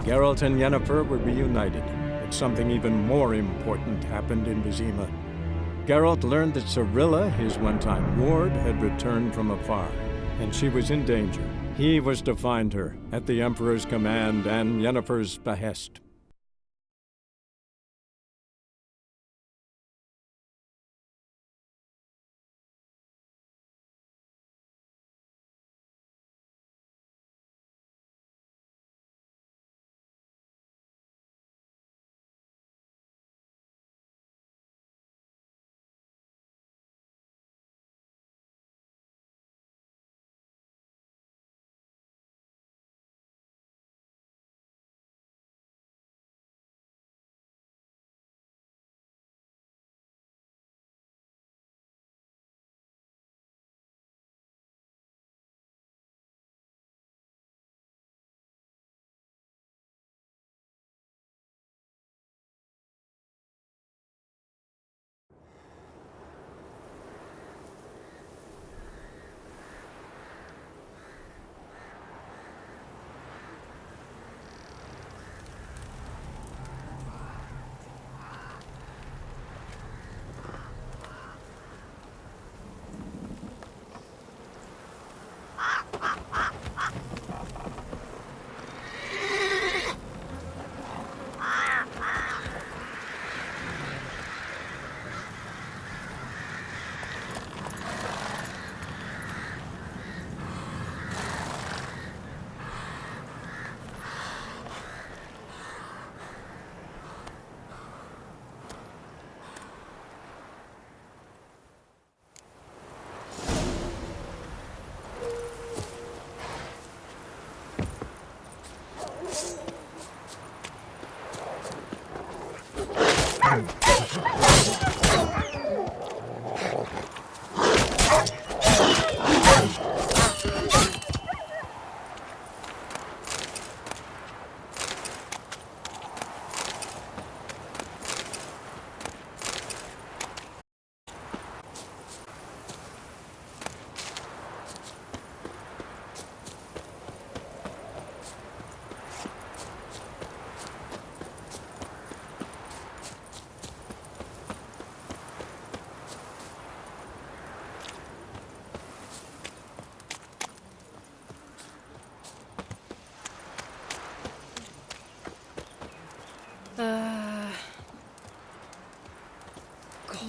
Geralt and Yennefer were reunited, but something even more important happened in Vizima. Geralt learned that Cirilla, his one-time ward, had returned from afar, and she was in danger. He was to find her, at the Emperor's command and Yennefer's behest.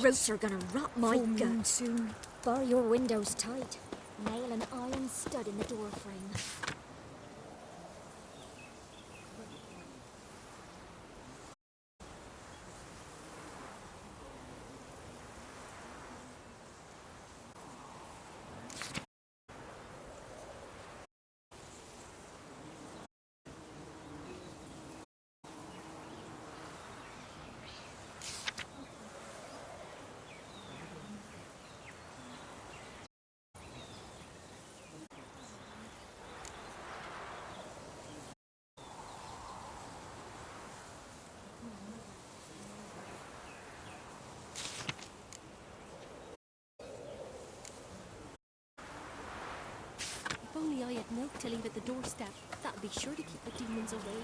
Roots are gonna rot my gut soon. Bar your windows tight. Nail an iron stud in the door frame. If only I had milk to leave at the doorstep, that'd be sure to keep the demons away.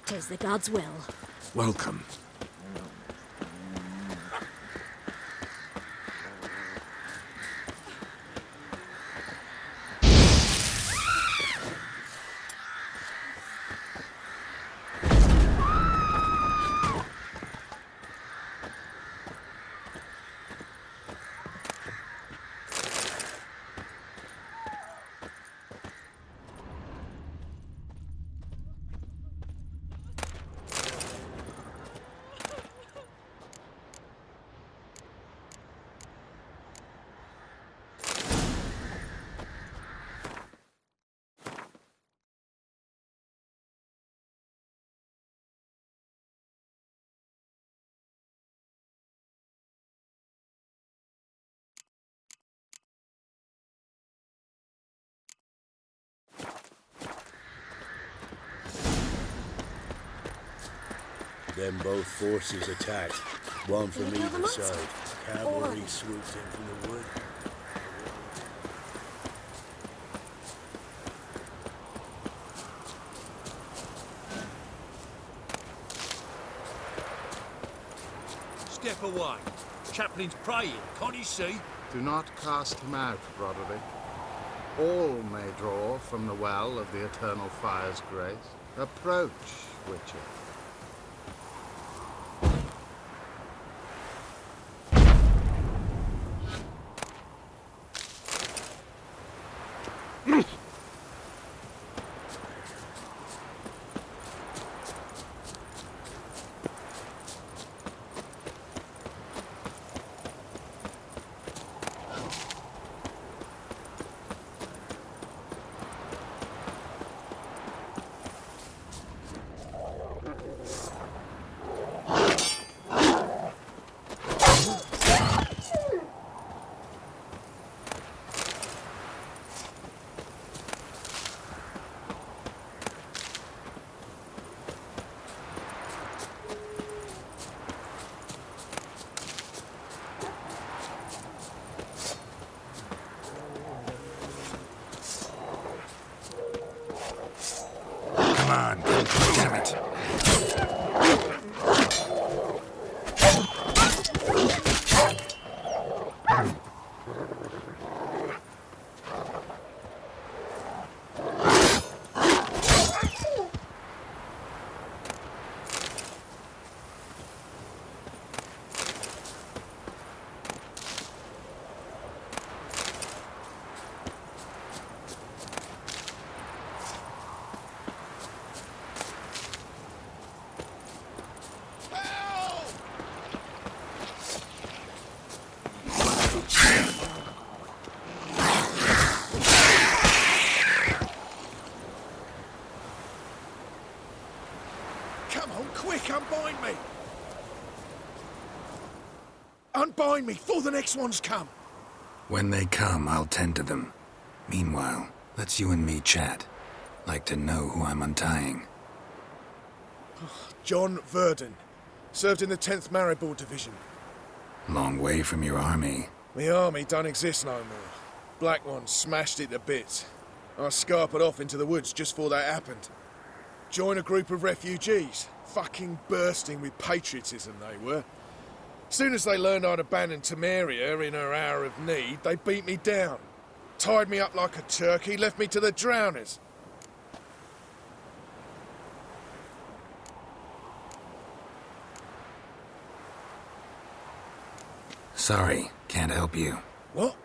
Tis the gods' will. Welcome. Then both forces attacked, one from Can you kill either them side. all? Cavalry swooped in from the wood. Step away. Chaplain's praying, can't you see? Do not cast him out, Roderick. All may draw from the well of the Eternal Fire's grace. Approach, Witcher. it. Come on, quick, unbind me! Unbind me, before the next ones come! When they come, I'll tend to them. Meanwhile, let's you and me chat. Like to know who I'm untying. John Verdon. Served in the 10th Maribor Division. Long way from your army. The army don't exist no more. Black Ones smashed it to bits. I scarpered off into the woods just before that happened. Joined a group of refugees. Fucking bursting with patriotism they were. Soon as they learned I'd abandoned Temeria in her hour of need, they beat me down. Tied me up like a turkey, left me to the drowners. Sorry, can't help you. What?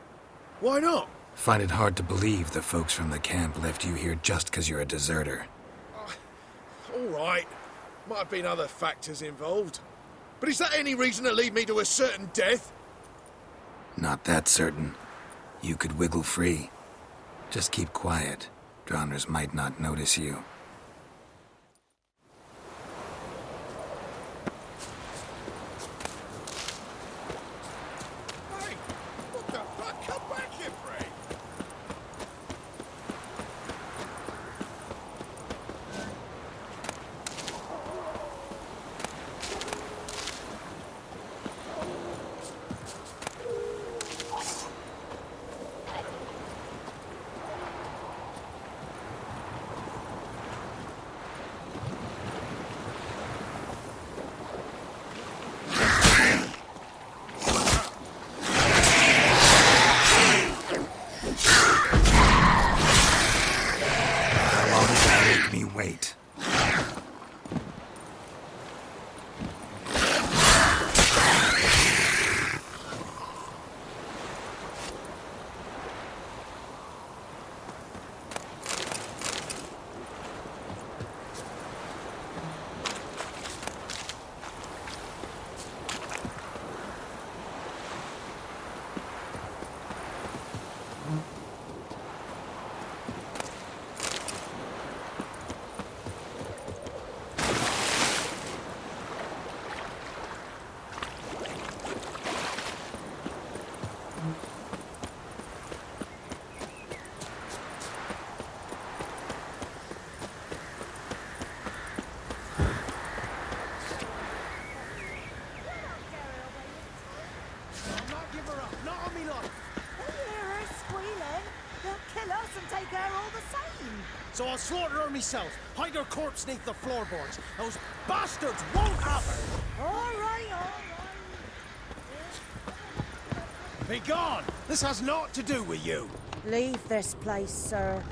Why not? Find it hard to believe the folks from the camp left you here just because you're a deserter. All right. Might have been other factors involved. But is that any reason to lead me to a certain death? Not that certain. You could wiggle free. Just keep quiet. Drowners might not notice you. Hey! What the fuck? Come back here, Frey! Wait. So I'll slaughter her myself, hide her corpse neath the floorboards. Those bastards won't have her! All right, all right. Be gone! This has naught to do with you. Leave this place, sir.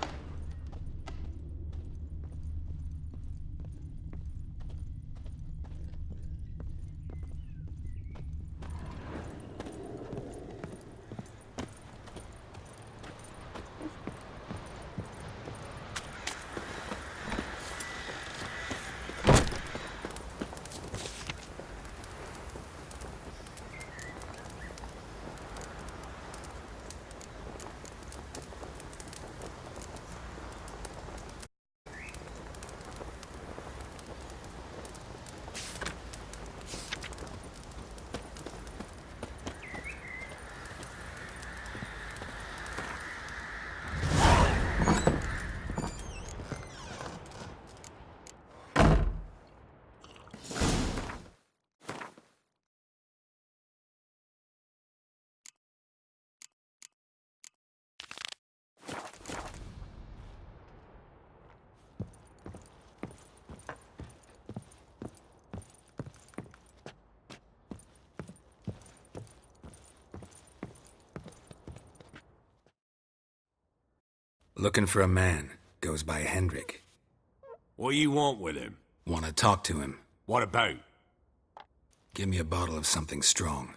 Looking for a man. Goes by Hendrik. What do you want with him? Want to talk to him. What about? Give me a bottle of something strong.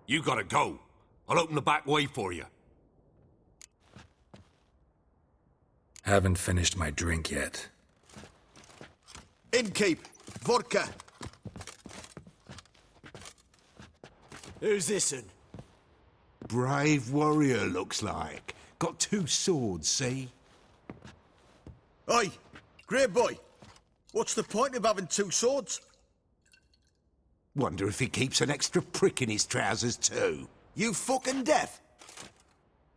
You gotta go. I'll open the back way for you. Haven't finished my drink yet. Innkeep, vodka. Who's this'n? Brave warrior, looks like. Got 2 swords, see? Oi, great boy. What's the point of having 2 swords? Wonder if he keeps an extra prick in his trousers, too. You fucking deaf?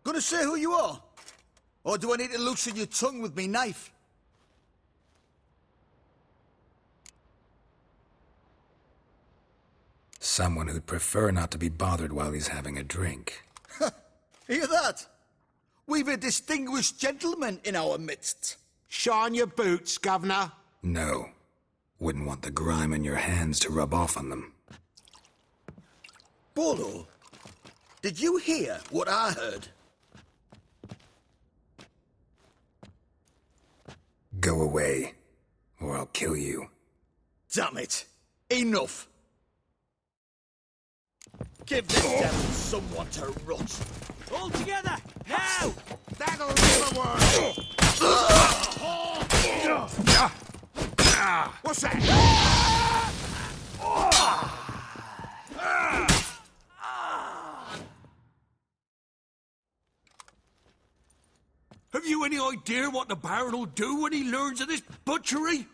Gonna say who you are? Or do I need to loosen your tongue with me knife? Someone who'd prefer not to be bothered while he's having a drink. Hear that? We've a distinguished gentleman in our midst. Shine your boots, governor. No. Wouldn't want the grime in your hands to rub off on them. Bolo, did you hear what I heard? Go away, or I'll kill you. Damn it. Enough. Give this devil someone to rot. All together, now! That'll never work! What's that? Have you any idea what the Baron will do when he learns of this butchery?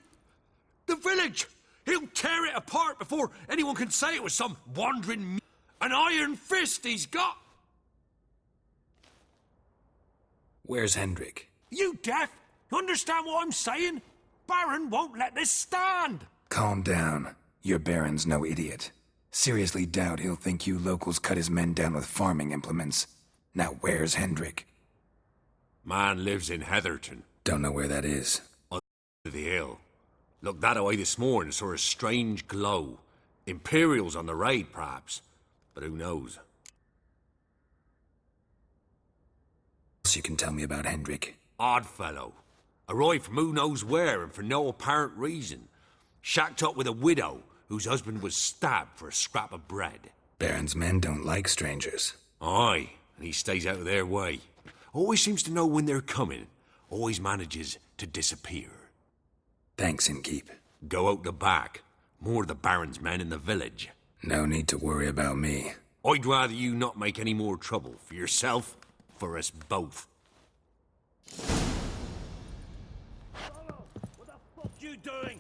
The village! He'll tear it apart before anyone can say it was some wandering an iron fist he's got! Where's Hendrik? You deaf? You understand what I'm saying? Baron won't let this stand! Calm down. Your Baron's no idiot. Seriously doubt he'll think you locals cut his men down with farming implements. Now where's Hendrik? Man lives in Heatherton. Don't know where that is. On the hill. Looked that away this morning, saw a strange glow. Imperials on the raid, perhaps. But who knows? Else you can tell me about Hendrik? Odd fellow. Arrived from who knows where and for no apparent reason. Shacked up with a widow whose husband was stabbed for a scrap of bread. Baron's men don't like strangers. Aye, and he stays out of their way. Always seems to know when they're coming. Always manages to disappear. Thanks, Innkeep. Go out the back. More of the Baron's men in the village. No need to worry about me. I'd rather you not make any more trouble. For yourself, for us both. What the fuck you doing?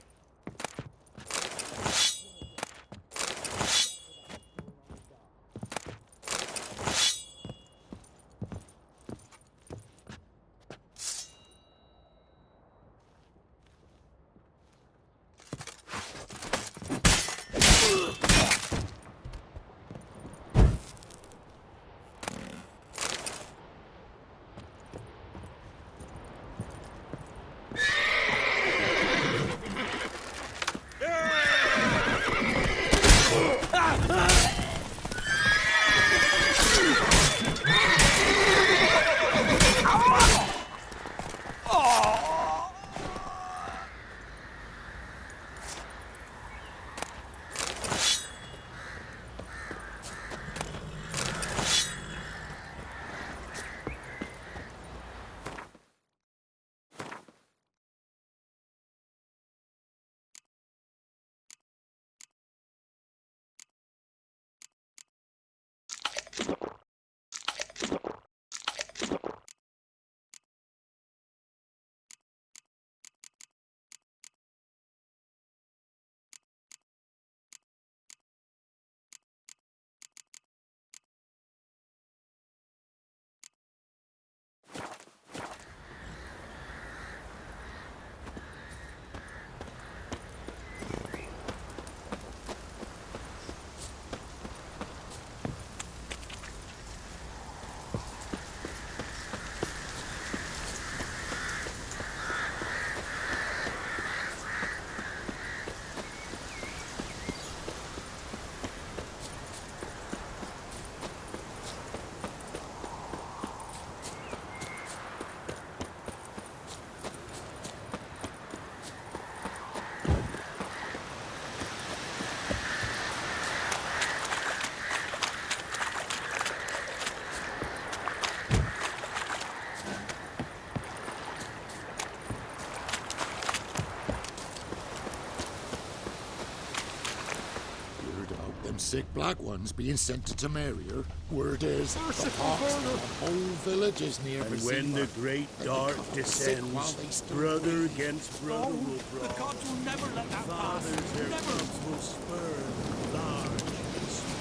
sick black ones being sent to Temeria. Word is, the pox of the whole village is near And when the great dark descends, brother against brother will brawl. The gods will never let that Fathers pass. Their cubs will spurn large and small.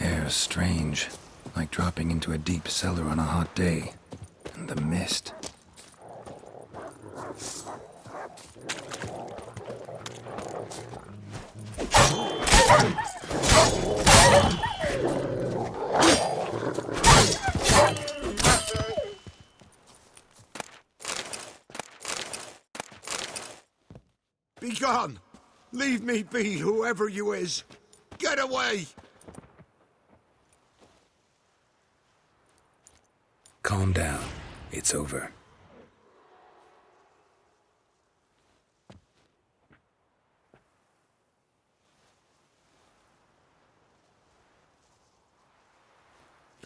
Air's strange, like dropping into a deep cellar on a hot day. And the mist. Be gone! Leave me be, whoever you is! Get away! Calm down. It's over.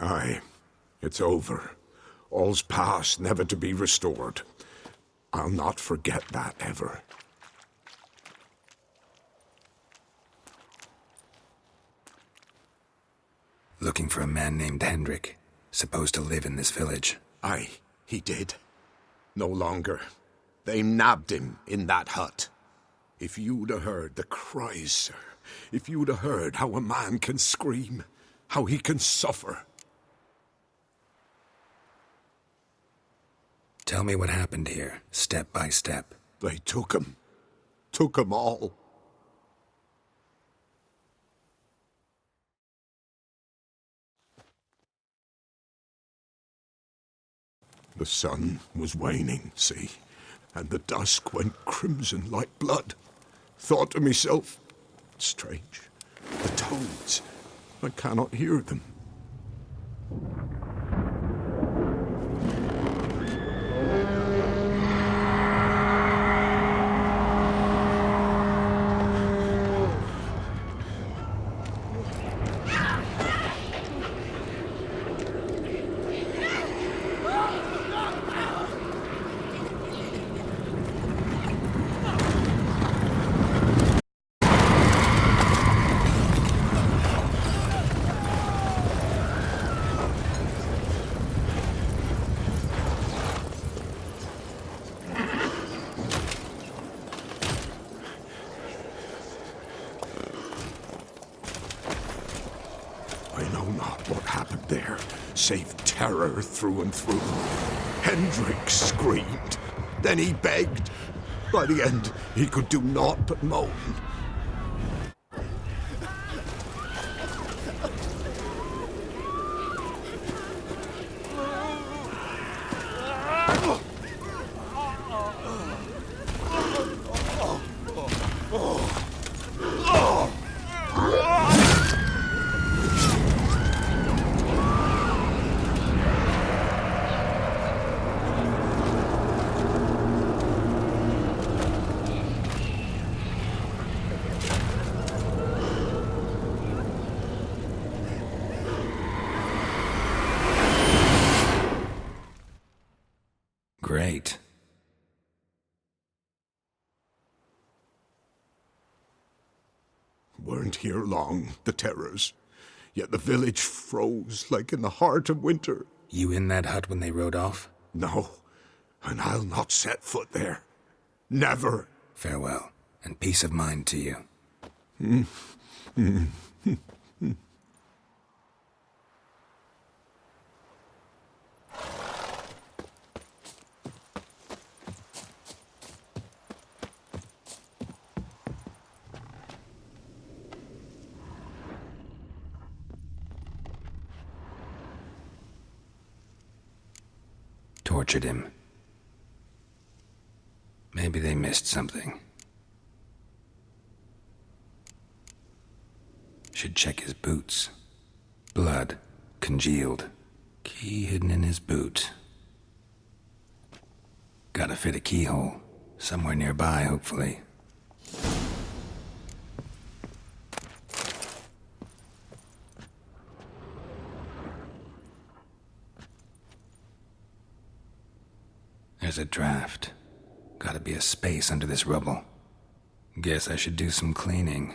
Aye, it's over. All's past, never to be restored. I'll not forget that ever. Looking for a man named Hendrik, supposed to live in this village. Aye, he did. No longer. They nabbed him in that hut. If you'd have heard the cries, sir, if you'd have heard how a man can scream, how he can suffer. Tell me what happened here, step by step. They took him. Took him all. The sun was waning, see, and the dusk went crimson like blood. Thought to myself, strange, the toads, I cannot hear them. Save terror through and through. Hendrik screamed. Then he begged. By the end, he could do naught but moan. Great. Weren't here long, the terrors. Yet the village froze like in the heart of winter. You in that hut when they rode off? No, and I'll not set foot there. Never. Farewell, and peace of mind to you. tortured him. Maybe they missed something. Should check his boots. Blood, congealed. Key hidden in his boot. Gotta fit a keyhole. Somewhere nearby, hopefully. There's a draft. Gotta be a space under this rubble. Guess I should do some cleaning.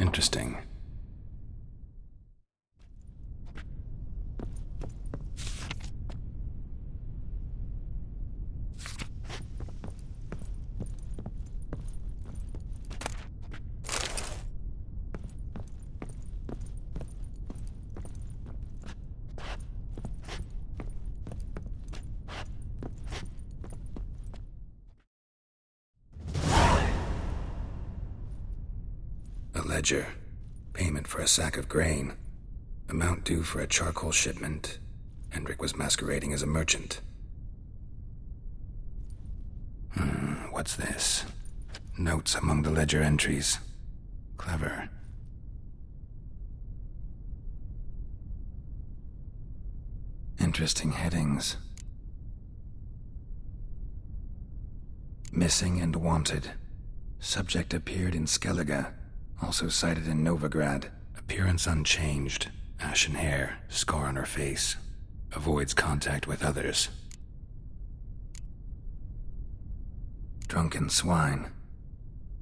Interesting. Ledger. Payment for a sack of grain. Amount due for a charcoal shipment. Hendrik was masquerading as a merchant. What's this? Notes among the ledger entries. Clever. Interesting headings. Missing and wanted. Subject appeared in Skellige. Also sighted in Novigrad. Appearance unchanged. Ashen hair, scar on her face. Avoids contact with others. Drunken swine.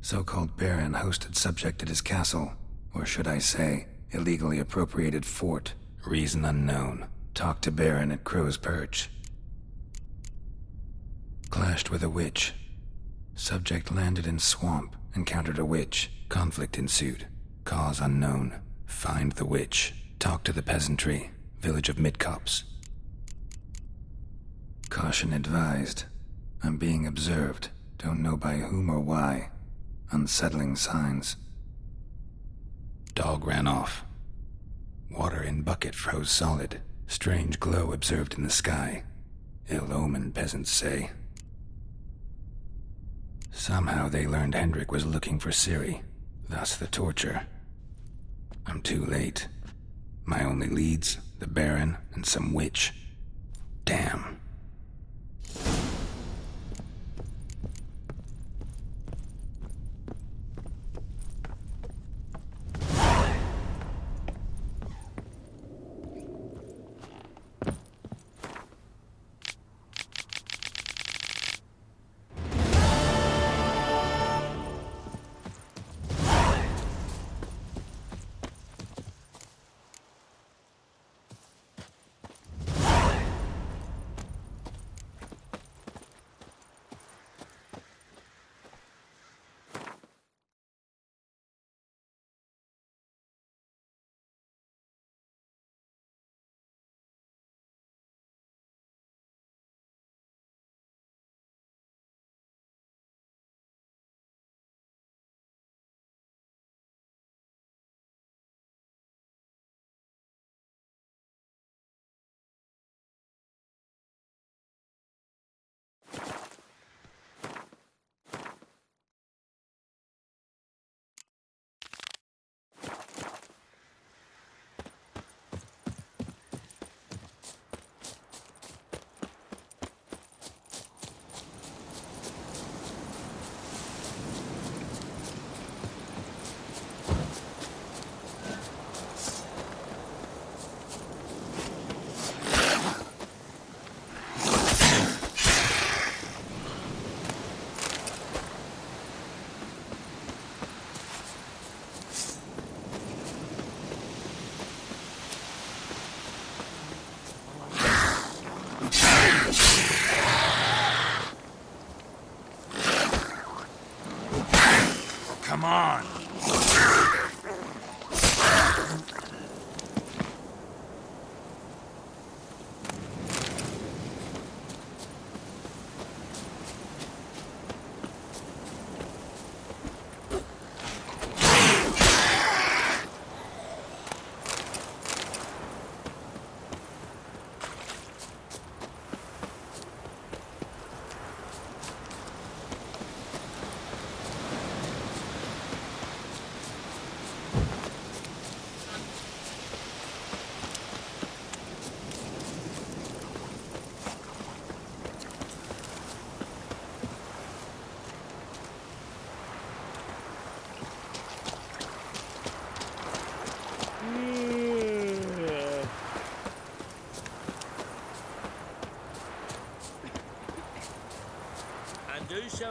So-called Baron hosted subject at his castle. Or should I say, illegally appropriated fort. Reason unknown. Talked to Baron at Crow's Perch. Clashed with a witch. Subject landed in swamp. Encountered a witch. Conflict ensued. Cause unknown. Find the witch. Talk to the peasantry. Village of Midcopse. Caution advised. I'm being observed. Don't know by whom or why. Unsettling signs. Dog ran off. Water in bucket froze solid. Strange glow observed in the sky. Ill omen, peasants say. Somehow they learned Hendrik was looking for Ciri. Thus the torture. I'm too late. My only leads, the Baron and some witch. Damn.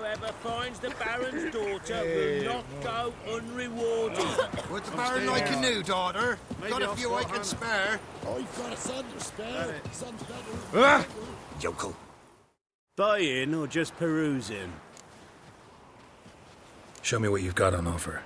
Whoever finds the Baron's daughter will not go unrewarded. Would the Baron like a new daughter? Maybe Got a I'll few I spot can Hannah. spare. I've got a son to spare. Son's better. Yokel. Buy-in or just perusing? Show me what you've got on offer.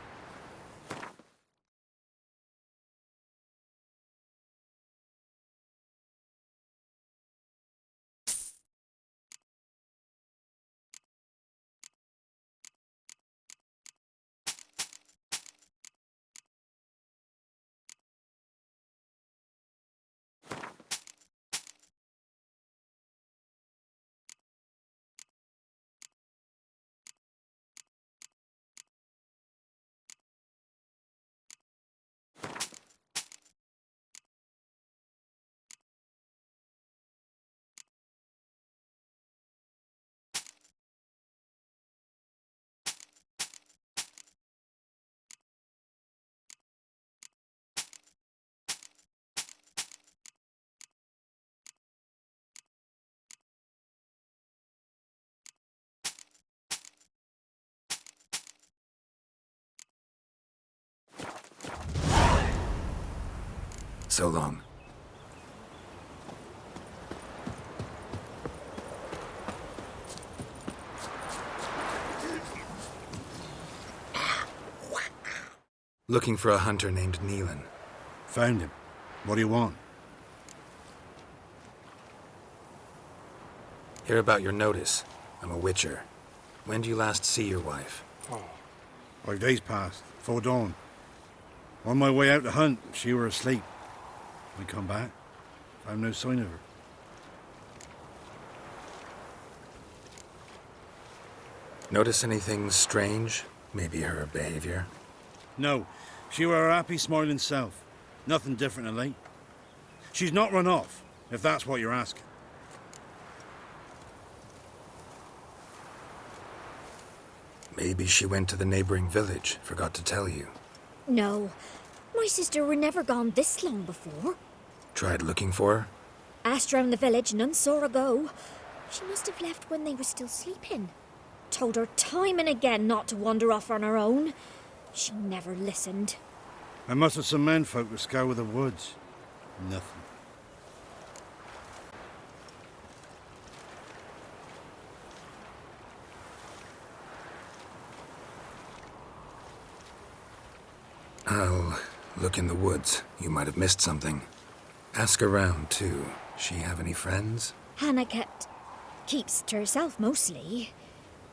So long. Looking for a hunter named Neelan. Found him. What do you want? Hear about your notice. I'm a witcher. When do you last see your wife? 5 days passed, before dawn. On my way out to hunt, she were asleep. I come back, found no sign of her. Notice anything strange? Maybe her behavior? No, she were her happy, smiling self. Nothing different of late. She's not run off, if that's what you're asking. Maybe she went to the neighboring village, forgot to tell you. No, my sister were never gone this long before. Tried looking for her? Asked round the village, none saw her go. She must have left when they were still sleeping. Told her time and again not to wander off on her own. She never listened. I must have some menfolk to scour the woods. Nothing. I'll look in the woods. You might have missed something. Ask around, too. She have any friends? Hannah keeps to herself mostly.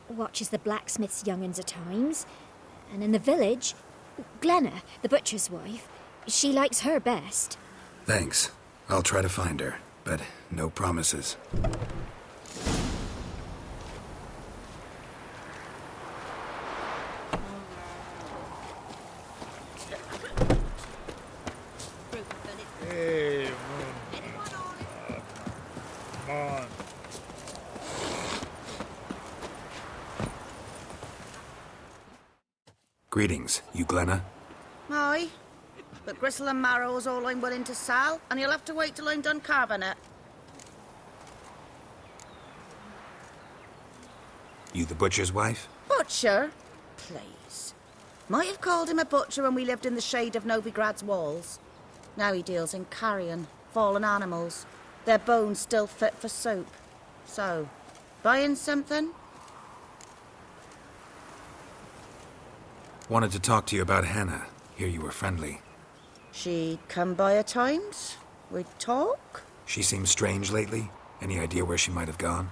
Watches the blacksmith's young'uns at times. And in the village, Glenna, the butcher's wife, she likes her best. Thanks. I'll try to find her, but no promises. Hey, come on. Greetings, you Glenna? Aye, but gristle and marrow's all I'm willing to sell, and you'll have to wait till I'm done carving it. You the butcher's wife? Butcher? Please. Might have called him a butcher when we lived in the shade of Novigrad's walls. Now he deals in carrion, fallen animals. Their bones still fit for soup. So, buying something? Wanted to talk to you about Hannah. Hear you were friendly. She'd come by at times. We'd talk. She seems strange lately. Any idea where she might have gone?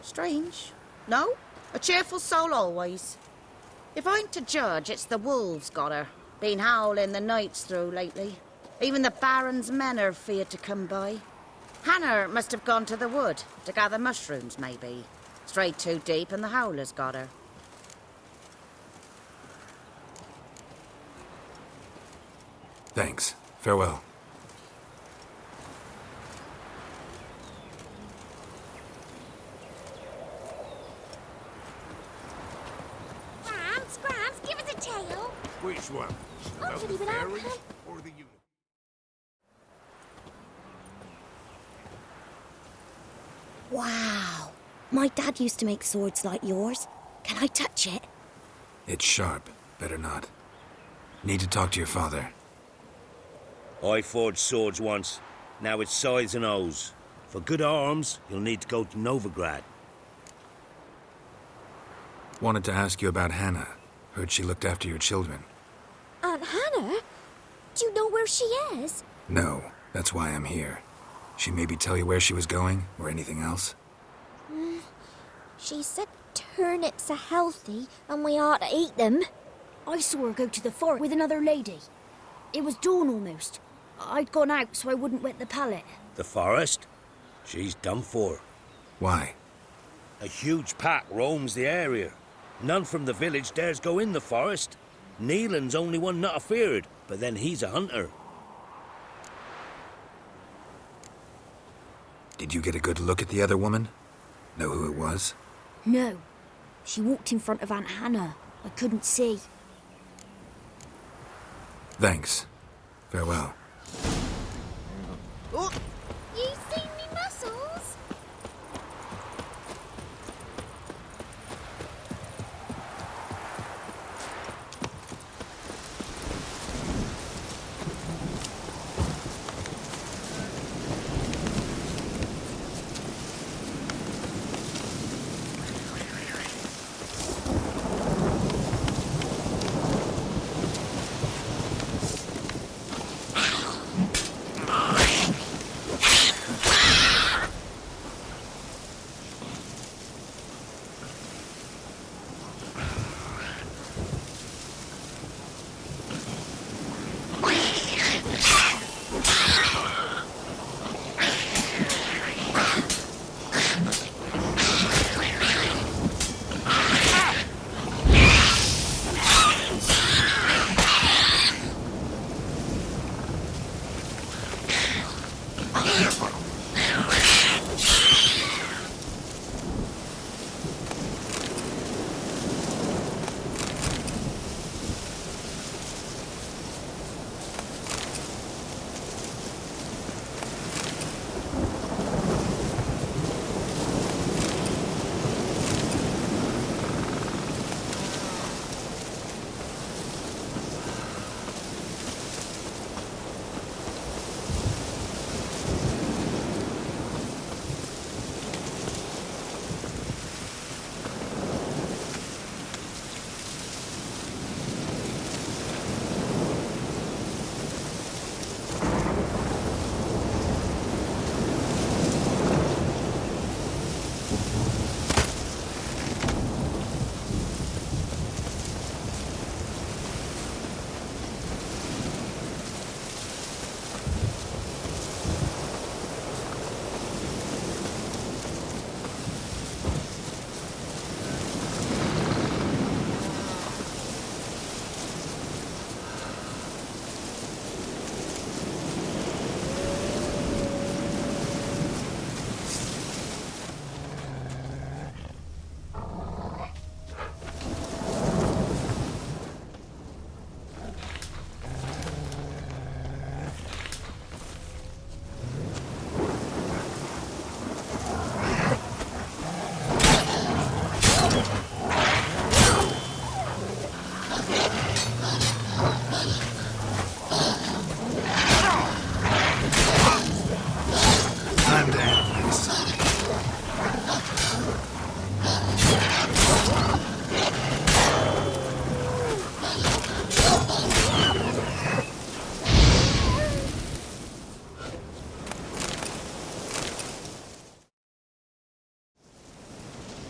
Strange. No? A cheerful soul always. If I'm to judge, it's the wolves got her. Been howling the nights through lately. Even the Baron's men are feared to come by. Hannah must have gone to the wood, to gather mushrooms, maybe. Strayed too deep and the howlers got her. Thanks. Farewell. Scrams, give us a tale. Which one? I'll About tell the you without fairies help. or the unicorn? Wow. My dad used to make swords like yours. Can I touch it? It's sharp. Better not. Need to talk to your father. I forged swords once. Now it's scythes and hoes. For good arms, you'll need to go to Novigrad. Wanted to ask you about Hannah. Heard she looked after your children. Aunt Hannah? Do you know where she is? No, that's why I'm here. She maybe tell you where she was going, or anything else? She said turnips are healthy and we ought to eat them. I saw her go to the forest with another lady. It was dawn almost. I'd gone out so I wouldn't wet the pallet. The forest? She's done for. Why? A huge pack roams the area. None from the village dares go in the forest. Neelan's only one not afeared, but then he's a hunter. Did you get a good look at the other woman? Know who it was? No. She walked in front of Aunt Hannah. I couldn't see. Thanks. Farewell. Oh, you seen me muscles?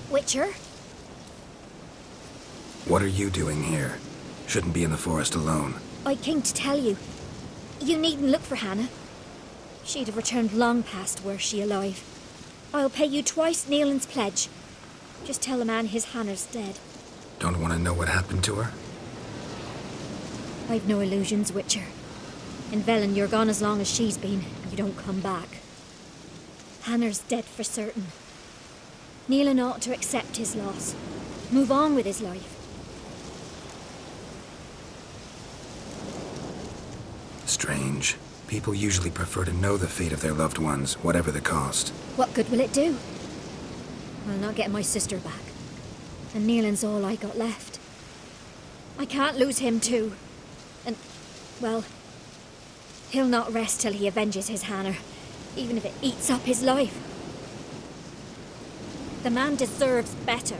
Witcher? What are you doing here? Shouldn't be in the forest alone. I came to tell you. You needn't look for Hannah. She'd have returned long past were she alive. I'll pay you twice Neelan's pledge. Just tell the man his Hannah's dead. Don't want to know what happened to her? I've no illusions, Witcher. In Velen, you're gone as long as she's been. You don't come back. Hannah's dead for certain. Neelan ought to accept his loss. Move on with his life. Strange. People usually prefer to know the fate of their loved ones, whatever the cost. What good will it do? I'll not get my sister back. And Nealon's all I got left. I can't lose him too. And, well, he'll not rest till he avenges his Hannah, even if it eats up his life. The man deserves better.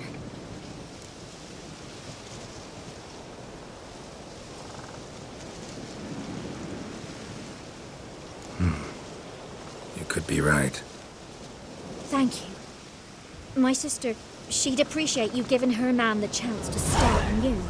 You could be right. Thank you. My sister, she'd appreciate you giving her man the chance to start anew.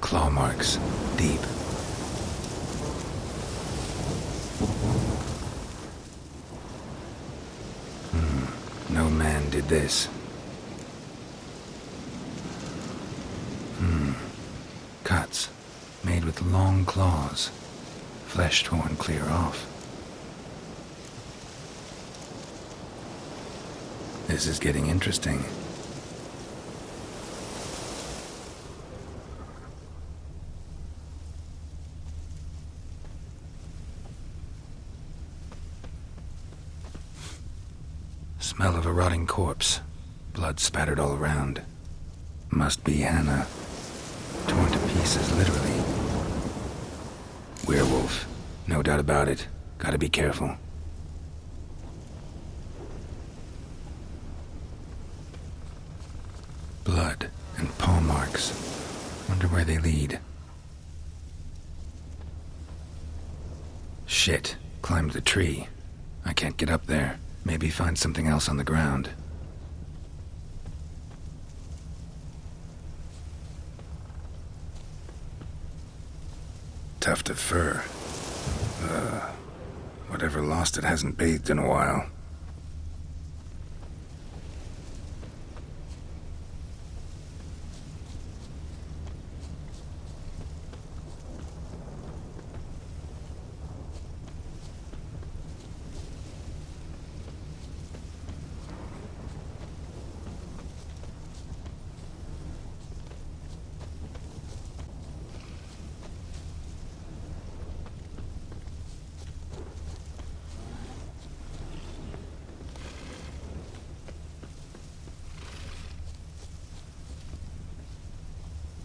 Claw marks. Deep. No man did this. Cuts. Made with long claws. Flesh torn clear off. This is getting interesting. Smell of a rotting corpse. Blood spattered all around. Must be Hannah. Torn to pieces, literally. Werewolf. No doubt about it. Gotta be careful. Blood and paw marks. Wonder where they lead. Shit. Climbed the tree. I can't get up there. Maybe find something else on the ground. Tuft of fur. Whatever lost it hasn't bathed in a while.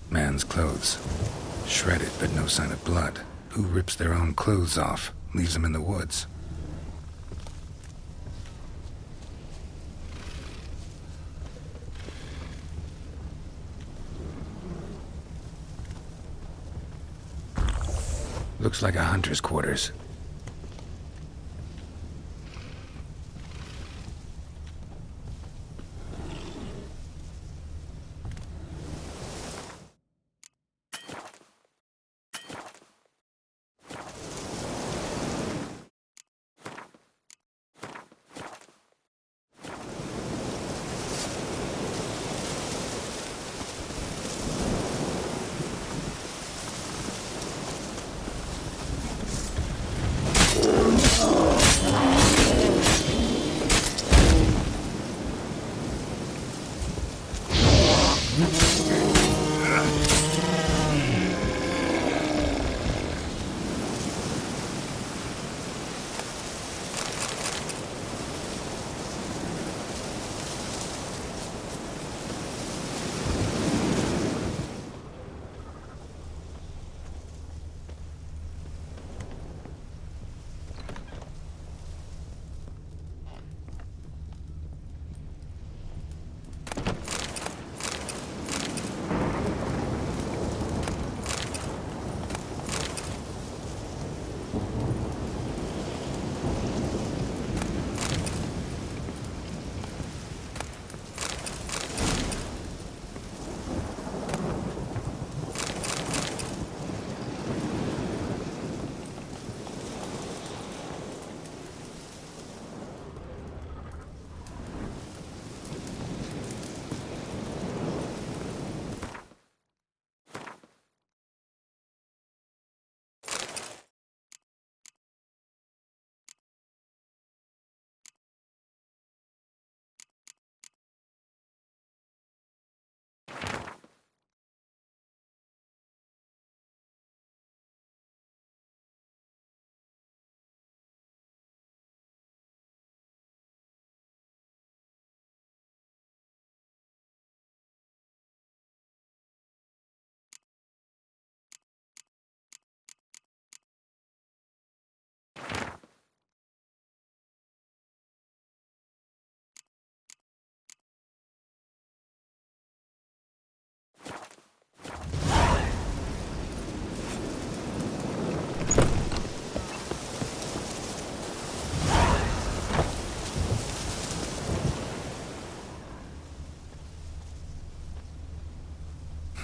Man's clothes. Shredded, but no sign of blood. Who rips their own clothes off, leaves them in the woods? Looks like a hunter's quarters.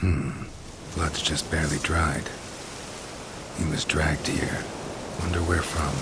Blood's just barely dried. He was dragged here. Wonder where from.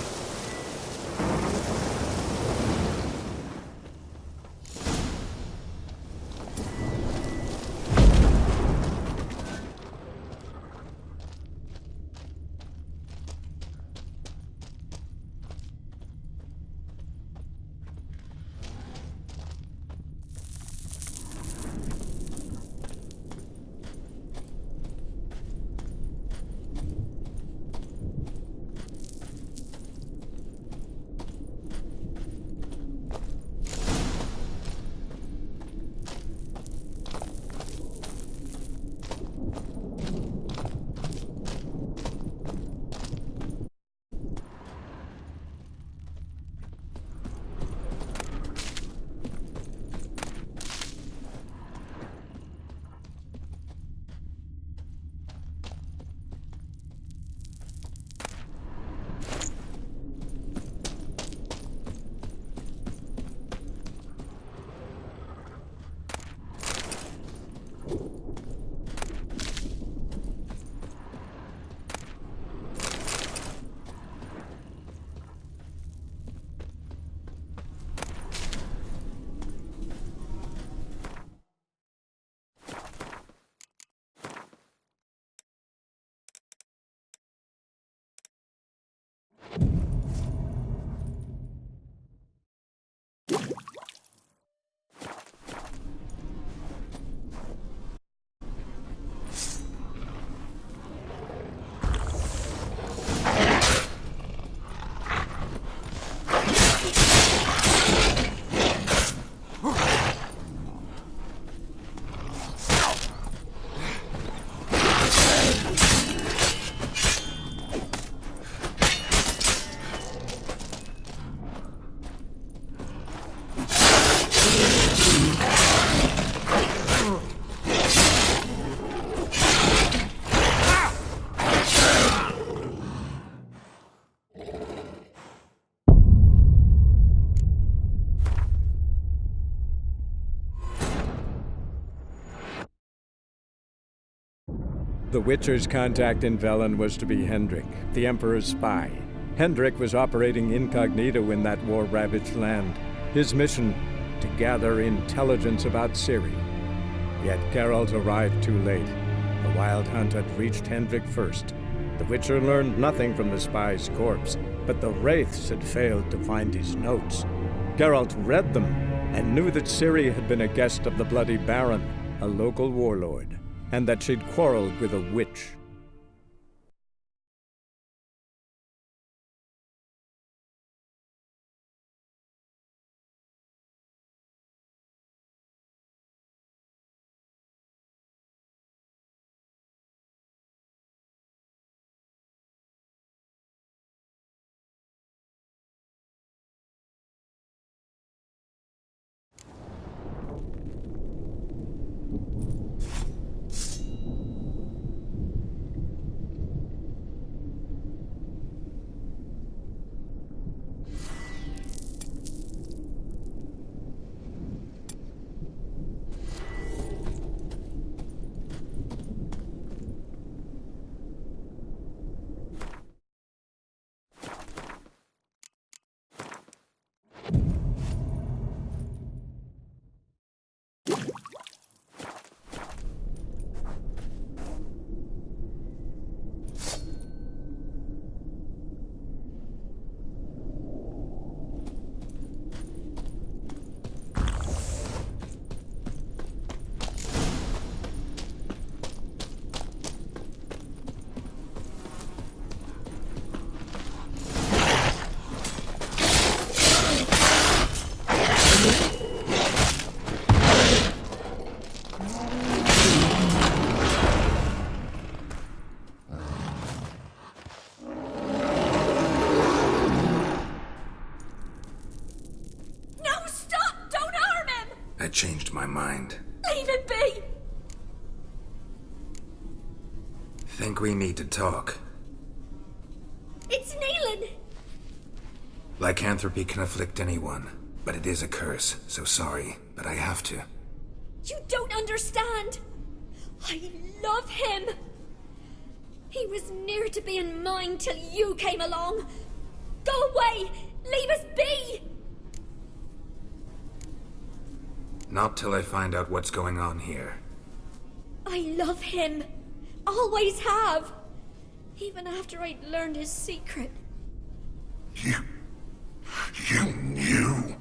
The Witcher's contact in Velen was to be Hendrik, the Emperor's spy. Hendrik was operating incognito in that war-ravaged land. His mission, to gather intelligence about Ciri. Yet Geralt arrived too late. The Wild Hunt had reached Hendrik first. The Witcher learned nothing from the spy's corpse, but the Wraiths had failed to find his notes. Geralt read them and knew that Ciri had been a guest of the Bloody Baron, a local warlord, and that she'd quarreled with a witch. I changed my mind. Leave it be! Think we need to talk. It's Neelan! Lycanthropy can afflict anyone, but it is a curse, so sorry, but I have to. You don't understand! I love him! He was near to being mine till you came along. Go away! Leave us be! Not till I find out what's going on here. I love him. Always have. Even after I'd learned his secret. You knew?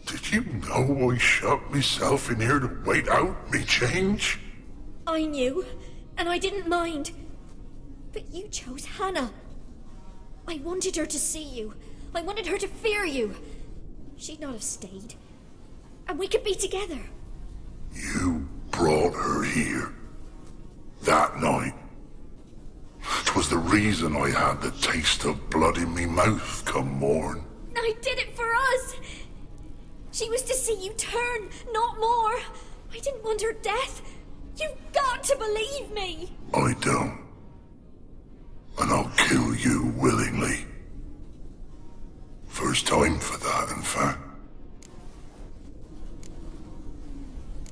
Did you know I shut myself in here to wait out me change? I knew, and I didn't mind. But you chose Hannah. I wanted her to see you. I wanted her to fear you. She'd not have stayed. And we could be together. You brought her here. That night. 'Twas the reason I had the taste of blood in me mouth come morn. I did it for us. She was to see you turn, not more. I didn't want her death. You've got to believe me. I don't. And I'll kill you willingly. First time for that, in fact.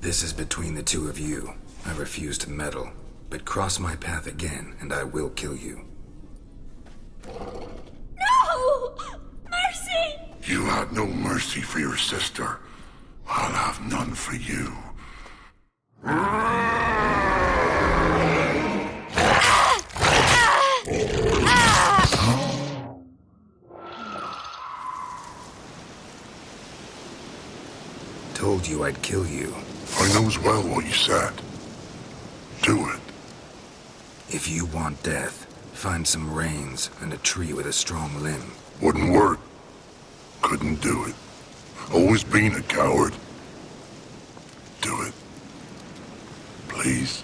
This is between the two of you. I refuse to meddle, but cross my path again, and I will kill you. No! Mercy! You had no mercy for your sister. I'll have none for you. Told you I'd kill you. I knows well what you said. Do it. If you want death, find some reins and a tree with a strong limb. Wouldn't work. Couldn't do it. Always been a coward. Do it. Please.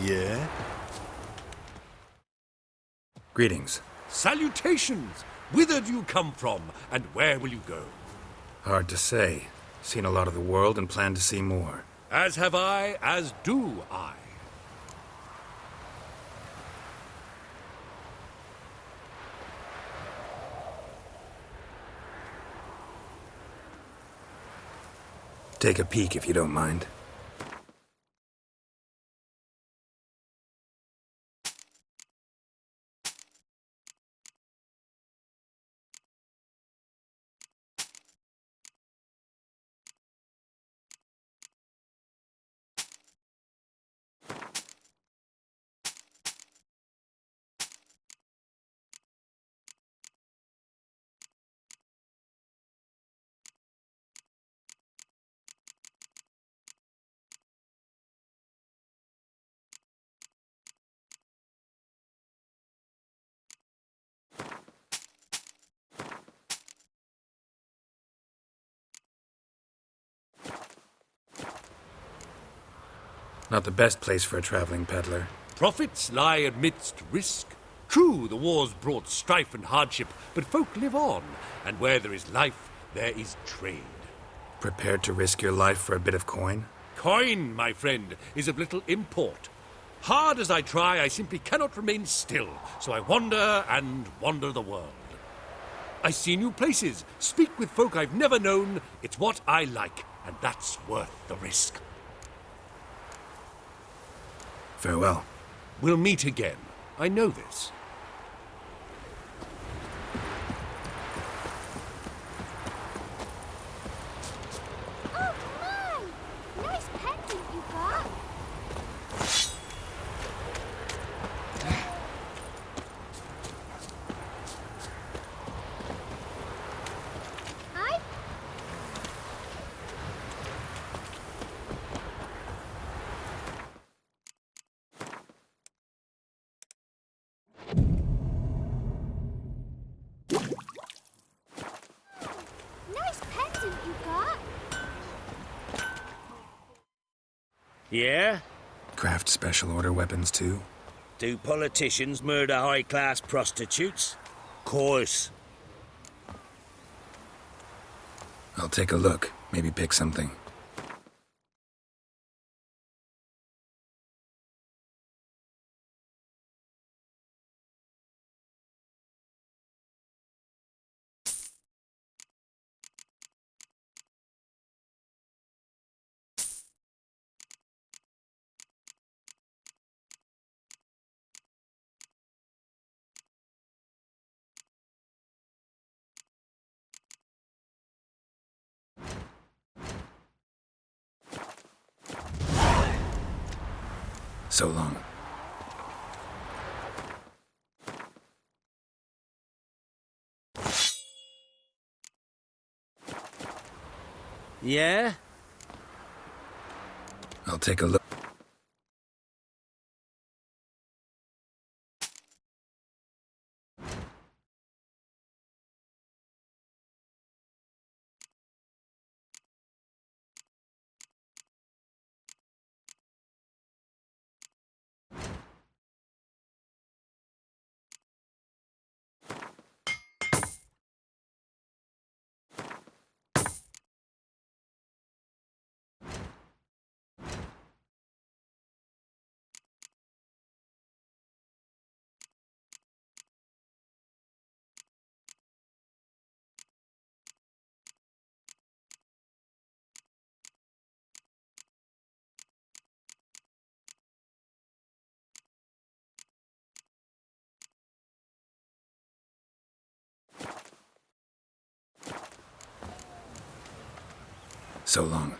Yeah? Greetings. Salutations! Whither do you come from, and where will you go? Hard to say. Seen a lot of the world and plan to see more. As have I, as do I. Take a peek if you don't mind. Not the best place for a traveling peddler. Profits lie amidst risk. True, the wars brought strife and hardship, but folk live on, and where there is life, there is trade. Prepared to risk your life for a bit of coin? Coin, my friend, is of little import. Hard as I try, I simply cannot remain still, so I wander and wander the world. I see new places, speak with folk I've never known. It's what I like, and that's worth the risk. Farewell. We'll meet again. I know this. Oh my! Nice pendant you got. Hi. Nice pendant you got. Yeah? Craft special order weapons too? Do politicians murder high-class prostitutes? Course. I'll take a look. Maybe pick something. So long. Yeah? I'll take a look. So long.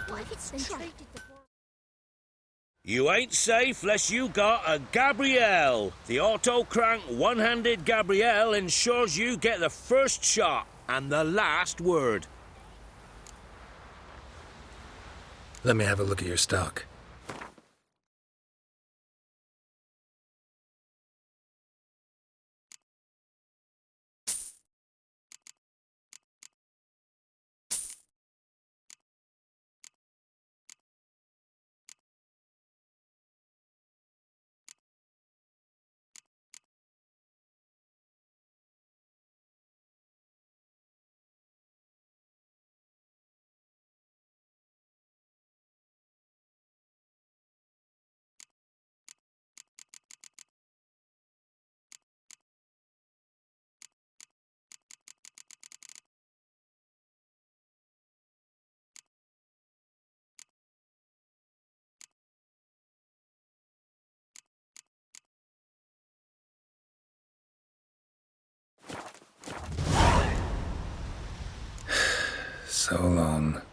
What if it's trapped? You ain't safe less you got a Gabrielle. The auto-crank one-handed Gabrielle ensures you get the first shot and the last word. Let me have a look at your stock. So long.